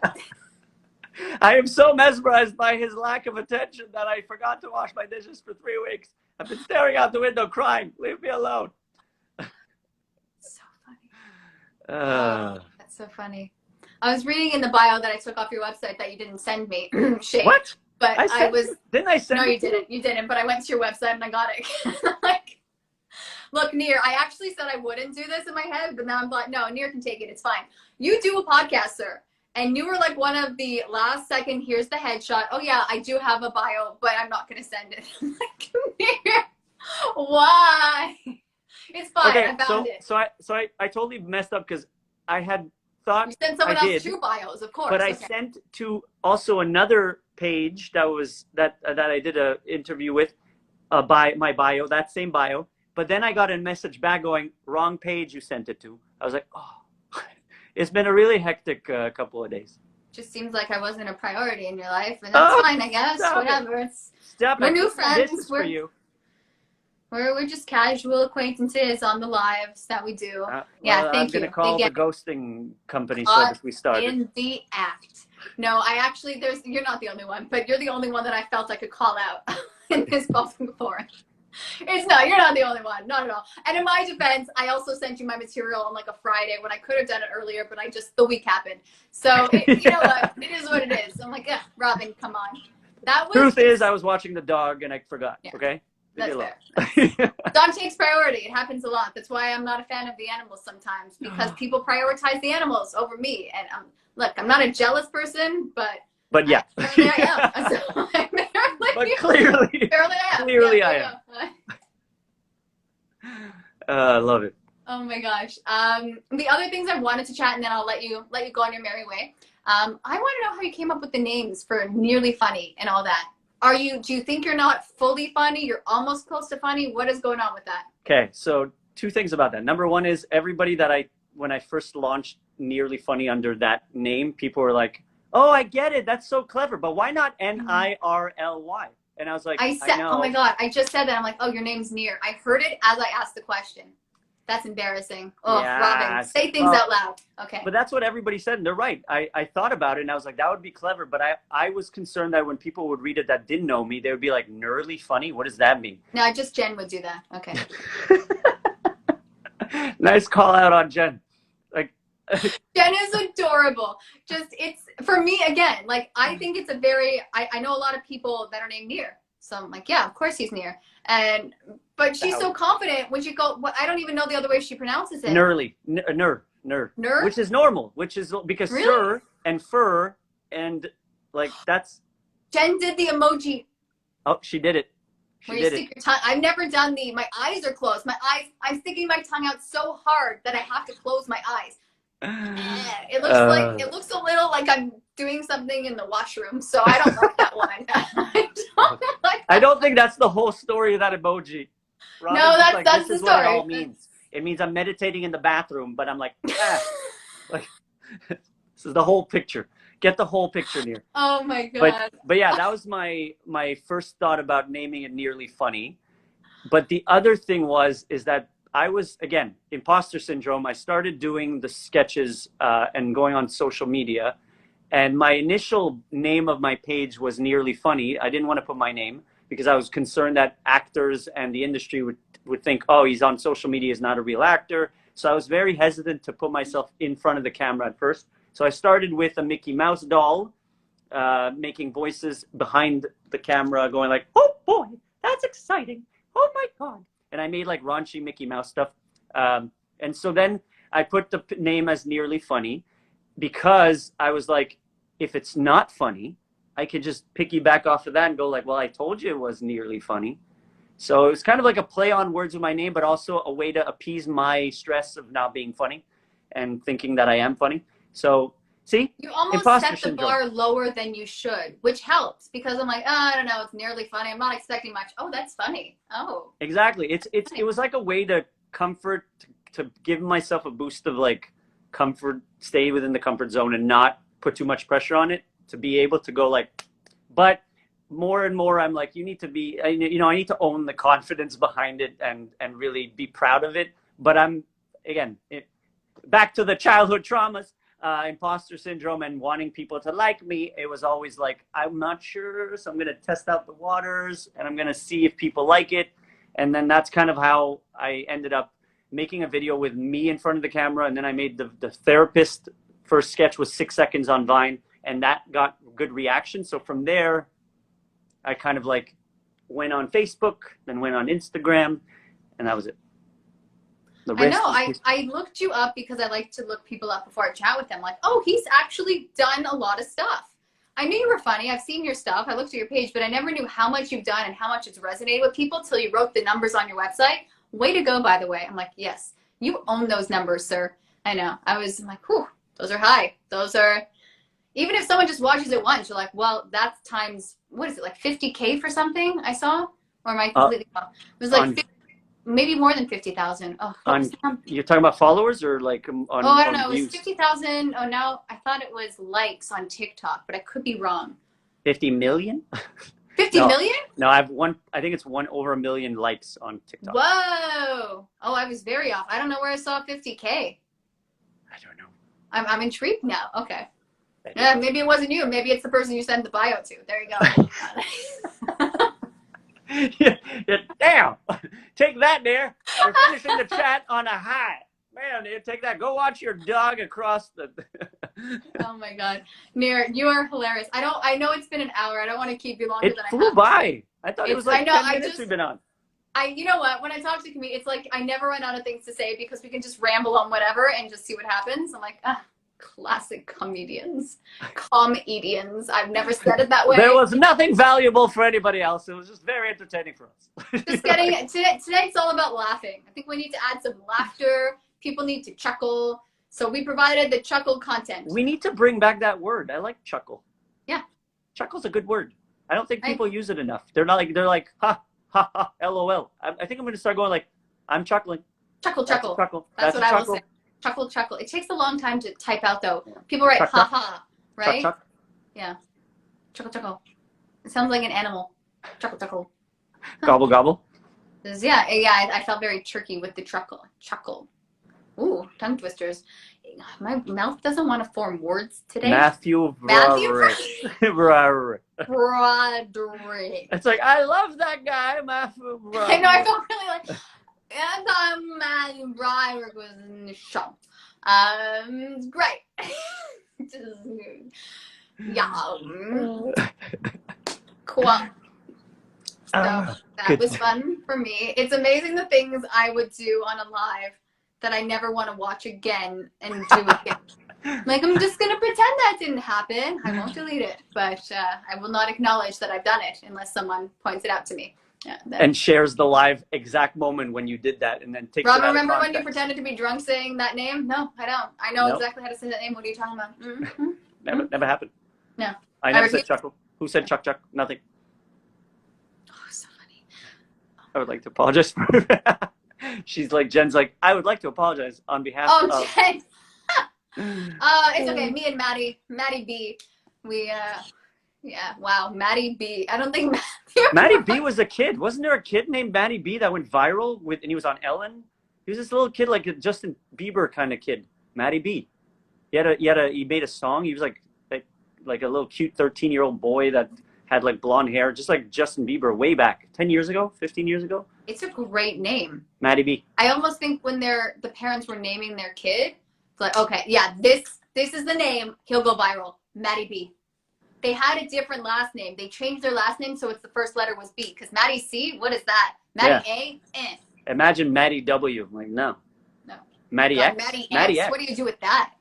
I am so mesmerized by his lack of attention that I forgot to wash my dishes for 3 weeks. I've been staring out the window crying. Leave me alone. So funny. That's so funny. I was reading in the bio that I took off your website that you didn't send me. Shame. What? But didn't I send No, you didn't. You didn't, but I went to your website and I got it. Like, look, Nir, I actually said I wouldn't do this in my head, but now I'm like, no, Nir can take it. It's fine. You do a podcast, sir. And you were like one of the last second, here's the headshot. Oh yeah, I do have a bio, but I'm not going to send it. I'm like, Nir, why? It's fine. Okay, I found it. So I totally messed up because I had thought you sent someone else two bios, of course. But I sent to also another page that I did a interview with my bio, that same bio. But then I got a message back going, wrong page you sent it to. I was like, oh, it's been a really hectic couple of days. Just seems like I wasn't a priority in your life, and that's fine, I guess. Whatever. We're new friends. For you. We're just casual acquaintances on the lives that we do. Yeah, well, thank I'm going to you. call the Again, ghosting company caught service we started. in the act. No, I actually, you're not the only one, but you're the only one that I felt I could call out in this public forum. You're not the only one, not at all. And in my defense, I also sent you my material on like a Friday when I could have done it earlier, but the week happened. So you know what, it is what it is. I'm like, yeah, Robyn, come on. Truth is, I was watching the dog and I forgot. Yeah, okay, that's fair. Dog takes priority. It happens a lot. That's why I'm not a fan of the animals sometimes, because people prioritize the animals over me. And look, I'm not a jealous person, but yeah, apparently I am. So, but clearly I am. I love it. Oh my gosh. The other things I wanted to chat, and then I'll let you go on your merry way. I want to know how you came up with the names for Nearly Funny and all that. Do you think you're not fully funny? You're almost close to funny? What is going on with that? Okay, so two things about that. Number one is everybody that when I first launched Nearly Funny under that name, people were like, oh, I get it. That's so clever. But why not Nirly? And I was like, I know. Oh my God, I just said that. I'm like, oh, your name's Nir. I heard it as I asked the question. That's embarrassing. Oh, yeah, Robyn, say things out loud. Okay. But that's what everybody said, and they're right. I thought about it, and I was like, that would be clever. But I was concerned that when people would read it that didn't know me, they would be like, Nearly Funny? What does that mean? No, just Jen would do that. Okay. Nice call out on Jen. Like, Jen is adorable. It's, for me, again, like, I think it's I know a lot of people that are named Nir. So I'm like, yeah, of course he's Nir. But she's so confident when she I don't even know the other way she pronounces it. Nirly. Nir. Which is normal, because really? Sir and fur and like that's. Jen did the emoji. Oh, she did it. Where you stick your tongue. I've never done my eyes are closed. I'm sticking my tongue out so hard that I have to close my eyes. It looks a little like I'm doing something in the washroom, so I don't like that one. I don't think that's the whole story of that emoji. Robyn, no, that's the story. What it all means. It means I'm meditating in the bathroom, but I'm like, like this is the whole picture. Get the whole picture, Nir. Oh my God. But yeah, that was my first thought about naming it Nearly Funny. But the other thing is that I was, again, imposter syndrome. I started doing the sketches and going on social media. And my initial name of my page was Nearly Funny. I didn't want to put my name because I was concerned that actors and the industry would think, oh, he's on social media, he's not a real actor. So I was very hesitant to put myself in front of the camera at first. So I started with a Mickey Mouse doll, making voices behind the camera, going like, oh boy, that's exciting. Oh my God. And I made like raunchy Mickey Mouse stuff. And so then I put the name as Nearly Funny because I was like, if it's not funny, I could just piggyback off of that and go like, well, I told you it was nearly funny. So it was kind of like a play on words with my name, but also a way to appease my stress of not being funny and thinking that I am funny. So see, you almost set the bar lower than you should, which helps because I'm like, oh, I don't know, it's nearly funny. I'm not expecting much. Oh, that's funny. Oh, exactly. It was like a way to to give myself a boost of like comfort, stay within the comfort zone and not put too much pressure on it, to be able to go like, but more and more I'm like, you need to be, I need to own the confidence behind it and really be proud of it. But I'm, again, back to the childhood traumas, imposter syndrome and wanting people to like me. It was always like, I'm not sure, so I'm going to test out the waters and I'm going to see if people like it. And then that's kind of how I ended up making a video with me in front of the camera. And then I made the therapist first sketch was 6 seconds on Vine, and that got good reaction. So from there, I kind of like went on Facebook, then went on Instagram, and that was it. I know. I looked you up because I like to look people up before I chat with them. Like, oh, he's actually done a lot of stuff. I knew you were funny. I've seen your stuff. I looked at your page, but I never knew how much you've done and how much it's resonated with people till you wrote the numbers on your website. Way to go, by the way. I'm like, yes, you own those numbers, sir. I know. I'm like, whew. Those are high. Those are, even if someone just watches it once, you're like, well, that's times, what is it, like 50K for something I saw? Or am I completely wrong? It was like maybe more than 50,000. Oh, you're talking about followers or like on I don't know. It was 50,000. Oh, no, I thought it was likes on TikTok, but I could be wrong. 50 million? 50 million? No, I think it's over 1 million likes on TikTok. Whoa. Oh, I was very off. I don't know where I saw 50K. I don't know. I'm intrigued now. Okay. Yeah, maybe it wasn't you. Maybe it's the person you sent the bio to. There you go. Yeah, damn. Take that, Nir. You're finishing the chat on a high. Man, Nir, take that. Go watch your dog across the... Oh my God. Nir, you are hilarious. I know it's been an hour. I don't want to keep you longer than I have. It flew by. I thought it was like 10 minutes we've been on. You know what? When I talk to comedians, it's like I never run out of things to say because we can just ramble on whatever and just see what happens. I'm like, classic comedians. Comedians. I've never said it that way. There was nothing valuable for anybody else. It was just very entertaining for us. Just getting today it's all about laughing. I think we need to add some laughter. People need to chuckle. So we provided the chuckle content. We need to bring back that word. I like chuckle. Yeah. Chuckle's a good word. I don't think people use it enough. They're like, ha, ha, ha, LOL. I think I'm going to start going like, I'm chuckling. Chuckle, chuckle. That's what I will say. Chuckle, chuckle. It takes a long time to type out, though. Yeah. People write chuck, ha, ha, right? Chuck, chuck. Yeah. Chuckle, chuckle. It sounds like an animal. Chuckle, chuckle. Gobble, gobble. Yeah, I felt very tricky with the chuckle. Ooh, tongue twisters. My mouth doesn't want to form words today. Matthew Broderick. It's like, I love that guy, Matthew Broderick. I know, I felt really like, I thought Matthew Broderick was in the show. It's great. Yeah. Cool. So that was fun for me. It's amazing the things I would do on a live that I never want to watch again and do again. Like, I'm just going to pretend that didn't happen. I won't delete it, but I will not acknowledge that I've done it unless someone points it out to me. Yeah, and shares the live exact moment when you did that and then takes Robyn, remember when you pretended to be drunk saying that name? No, I don't. I know exactly how to say that name. What are you talking about? Mm-hmm. Never happened. No. I never said chuckle. Who said chuck? Nothing. Oh, so funny. I would like to apologize for She's like, Jen's like, I would like to apologize on behalf of... Oh, Jen! It's okay. Me and Maddie B, we, yeah, wow, Maddie B. I don't think Maddie B was a kid. Wasn't there a kid named Maddie B that went viral and he was on Ellen? He was this little kid, like a Justin Bieber kind of kid. Maddie B. He made a song. He was like a little cute 13-year-old boy that had like blonde hair, just like Justin Bieber way back 10 years ago, 15 years ago. It's a great name. Maddie B. I almost think when the parents were naming their kid, it's like, okay, yeah, this is the name. He'll go viral. Maddie B. They had a different last name. They changed their last name so it's the first letter was B. Because Maddie C, what is that? Maddie A, eh. Imagine Maddie W. I'm like, no. No. Maddie X? Maddie X. What do you do with that?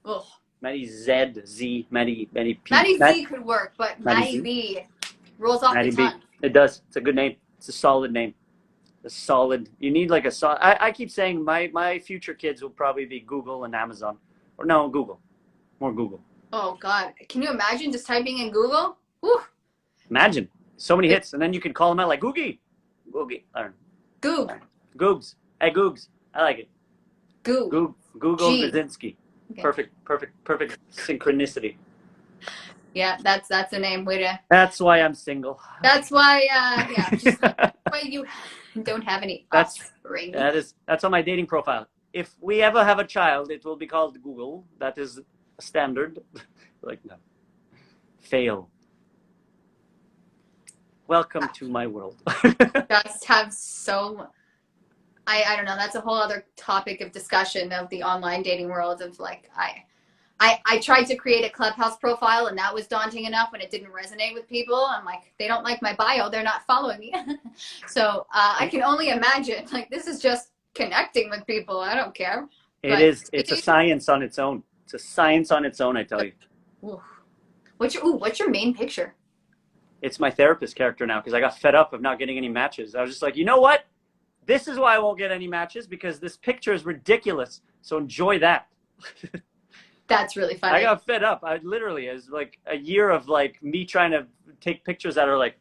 Ugh. Maddie Z, Maddie P. Maddie Z could work, but Maddie B rolls off the tongue. It does. It's a good name. It's a solid name. A solid. You need like a solid. I keep saying my future kids will probably be Google and Amazon. Or no, Google. More Google. Oh, God. Can you imagine just typing in Google? Whew. Imagine. So many hits. And then you can call them out like Googie. Googie. Goog. Googs. Hey, Googs. I like it. Goog. Google Guzinski. Okay. Perfect synchronicity. Yeah, that's a name. Way to. That's why I'm single. That's why, just why you don't have any offspring. That's on my dating profile. If we ever have a child, it will be called Google. That is a standard. Like, no. Fail. Welcome to my world. Just have so. I don't know. That's a whole other topic of discussion of the online dating world. Of like, I tried to create a Clubhouse profile, and that was daunting enough when it didn't resonate with people. I'm like, they don't like my bio. They're not following me. So I can only imagine. Like, this is just connecting with people. I don't care. It's a science on its own. It's a science on its own, I tell you. Ooh. What's your main picture? It's my therapist character now because I got fed up of not getting any matches. I was just like, you know what? This is why I won't get any matches because this picture is ridiculous. So enjoy that. That's really funny. I got fed up. It was like a year of like me trying to take pictures that are like,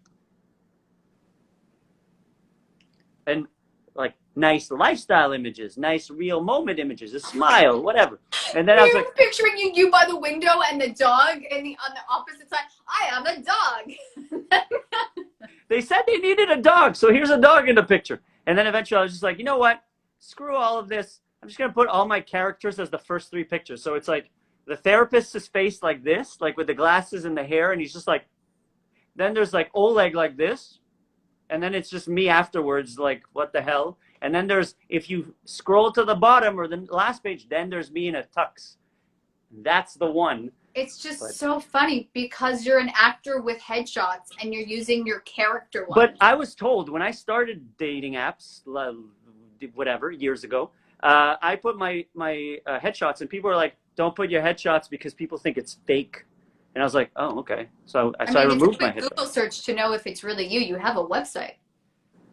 and like nice lifestyle images, nice real moment images, a smile, whatever. And then I was like picturing you by the window and the dog on the opposite side. I am a dog. they said they needed a dog, so here's a dog in the picture. And then eventually I was just like, you know what? Screw all of this. I'm just going to put all my characters as the first 3 pictures. So it's like the therapist is faced like this, like with the glasses and the hair, and he's just like, then there's like Oleg like this, and then it's just me afterwards, like, what the hell? And then there's, if you scroll to the bottom or the last page, then there's me in a tux. That's the one. It's just so funny because you're an actor with headshots and you're using your character one. But I was told when I started dating apps, whatever, years ago, I put my headshots, and people were like, don't put your headshots because people think it's fake. And I was like, oh, okay. So I removed my headshots. Google search to know if it's really you. You have a website.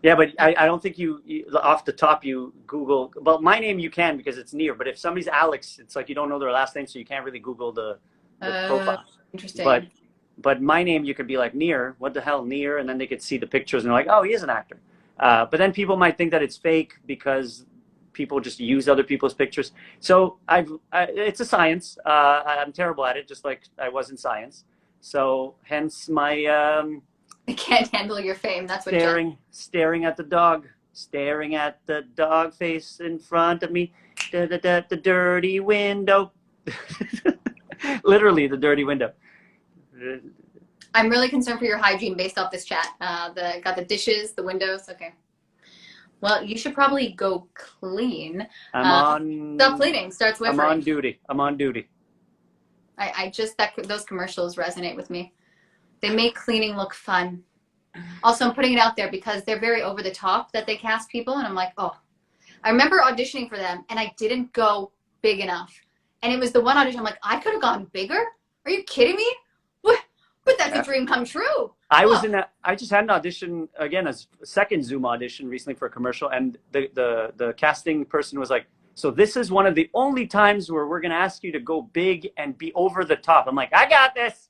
Yeah, but I don't think you off the top you Google. Well, my name you can because it's Nir. But if somebody's Alex, it's like you don't know their last name, so you can't really Google the profile. Interesting. But my name you could be like Nir. What the hell, Nir? And then they could see the pictures and they're like, oh, he is an actor. But then people might think that it's fake because people just use other people's pictures. So it's a science. I'm terrible at it, just like I was in science. So hence my I can't handle your fame. That's what staring at the dog face in front of me, the dirty window. Literally the dirty window. I'm really concerned for your hygiene based off this chat. Got the dishes, the windows. Okay. Well, you should probably go clean. Stop cleaning. Starts whimpering. I'm on duty. I just, those commercials resonate with me. They make cleaning look fun. Also, I'm putting it out there because they're very over the top that they cast people. And I'm like, oh, I remember auditioning for them and I didn't go big enough. And it was the one audition. I'm like, I could have gone bigger. Are you kidding me? What? But that's a dream come true. I just had an audition again, a second Zoom audition recently for a commercial. And the casting person was like, so this is one of the only times where we're going to ask you to go big and be over the top. I'm like, I got this.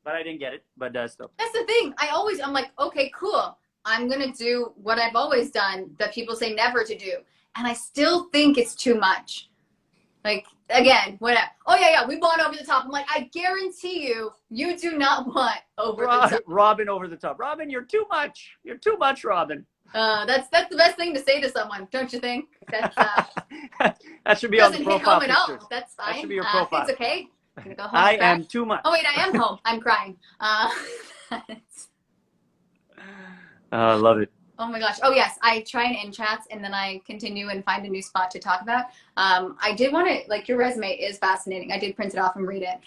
But I didn't get it, but still. That's the thing. I'm like, okay, cool. I'm going to do what I've always done that people say never to do. And I still think it's too much. Like, again, whatever. Oh, yeah, we want over the top. I'm like, I guarantee you do not want over the top. Robyn over the top. Robyn, you're too much. You're too much, Robyn. That's the best thing to say to someone, don't you think? That's, that should be on the profile pictures. At all. That's fine. That should be your profile. It's okay. I'm gonna go home. I am too much. Oh wait, I am home. I'm crying. I love it. Oh my gosh. Oh yes, I try and end chats and then I continue and find a new spot to talk about. I did want to, like, your resume is fascinating. I did print it off and read it.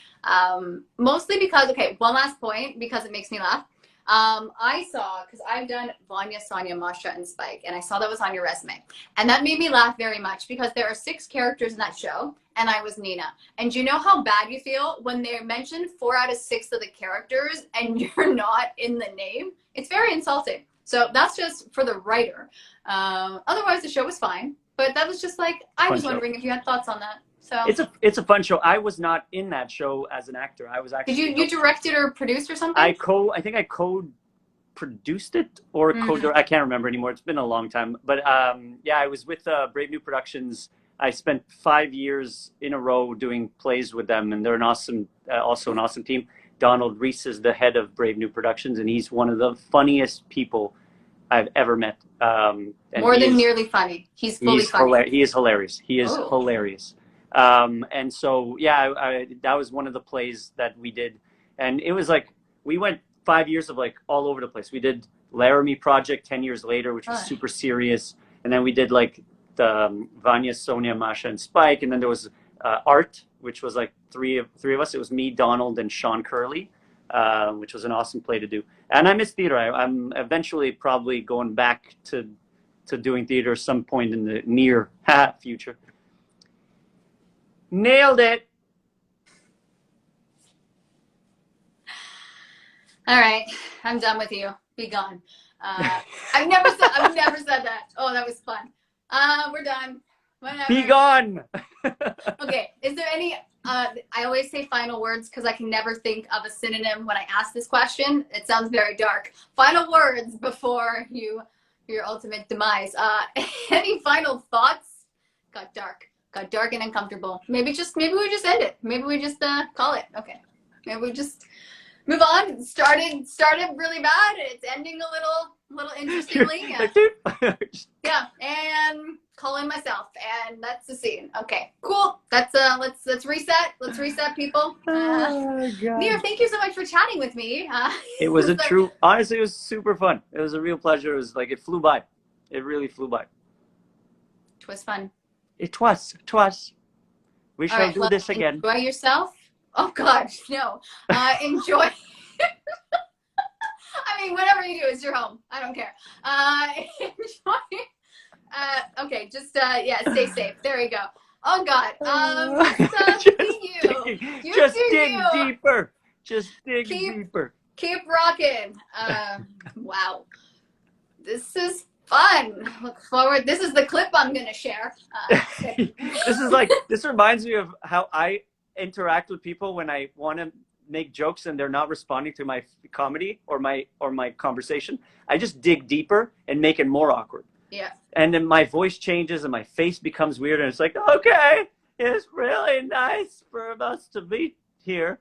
Mostly because, okay, one last point because it makes me laugh. I saw, because I've done Vanya, Sonya, Masha, and Spike, and I saw that was on your resume. And that made me laugh very much because there are 6 characters in that show, and I was Nina. And you know how bad you feel when they mention 4 out of 6 of the characters and you're not in the name? It's very insulting. So that's just for the writer. Otherwise, the show was fine. But that was just like, I was wondering if you had thoughts on that. So it's a fun show. I was not in that show as an actor. I was actually. Did you directed or produced or something? I think I co-produced it or I can't remember anymore. It's been a long time. But yeah, I was with Brave New Productions. I spent 5 years in a row doing plays with them, and they're an awesome, also an awesome team. Donald Reese is the head of Brave New Productions, and he's one of the funniest people I've ever met. More than merely funny. He's fully funny. He is hilarious. He is hilarious. And so, yeah, that was one of the plays that we did. And it was like, we went 5 years of like all over the place. We did Laramie Project 10 years later, which was super serious. And then we did like the Vanya, Sonya, Masha, and Spike. And then there was Art, which was like three of us. It was me, Donald, and Sean Curley, which was an awesome play to do. And I miss theater. I'm eventually probably going back to doing theater some point in the near future. Nailed it. All right, I'm done with you. Be gone. I've never said that. Oh, that was fun. We're done. Whatever. Be gone. Okay. Is there any? I always say final words because I can never think of a synonym when I ask this question. It sounds very dark. Final words before your ultimate demise. Any final thoughts? Got dark and uncomfortable. Maybe we just end it. Maybe we just call it. Okay. Maybe we just Move on. Started really bad. It's ending a little interestingly. Yeah, and calling myself, and that's the scene. Okay, cool. That's let's reset. Let's reset, people. Oh, God. Nir, thank you so much for chatting with me. It was honestly, it was super fun. It was a real pleasure. It was like, it flew by. It really flew by. It was fun. It was. We shall do this again. Enjoy yourself. Oh God, no. Enjoy. I mean, whatever you do, it's your home. I don't care. Enjoy. Okay, just stay safe. There you go. Oh God. Just dig deeper. Just dig deeper. Keep rocking. Wow. This is fun. Look forward. This is the clip I'm gonna share. This reminds me of how I interact with people when I want to make jokes and they're not responding to my comedy or my conversation. I just dig deeper and make it more awkward. Yeah. And then my voice changes and my face becomes weird, and it's like, okay, it's really nice for us to be here.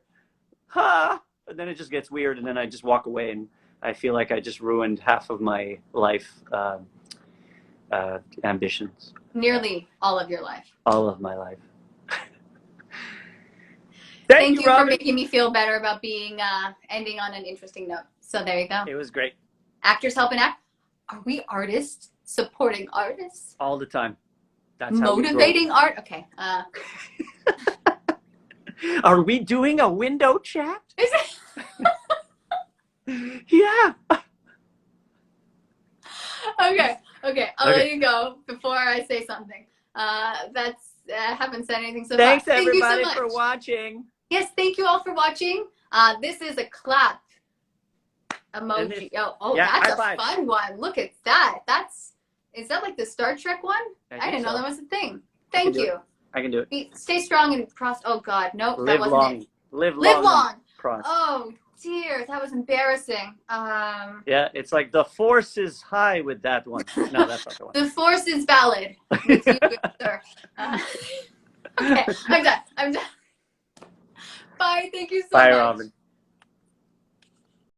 Huh? But then it just gets weird, and then I just walk away, and I feel like I just ruined half of my life ambitions. Nearly all of your life. All of my life. Thank you for making me feel better about being ending on an interesting note. So there you go. It was great. Actors helping act. Are we artists supporting artists? All the time. That's motivating art. Okay. Are we doing a window chat? Is it? Yeah. Okay. I'll let you go before I say something. I haven't said anything so far. Thanks everybody for watching. Yes, thank you all for watching. This is a clap emoji. That's a fun one. Look at that. Is that like the Star Trek one? I didn't know that was a thing. Thank you. I can do it. Stay strong and cross. Oh God, no, that wasn't long. it. Live long. Cross. Oh dear, that was embarrassing. Yeah, it's like the force is high with that one. No, that's not the one. The force is valid with you, sir. Okay, I'm done. Bye. Thank you so much. Bye, Robyn.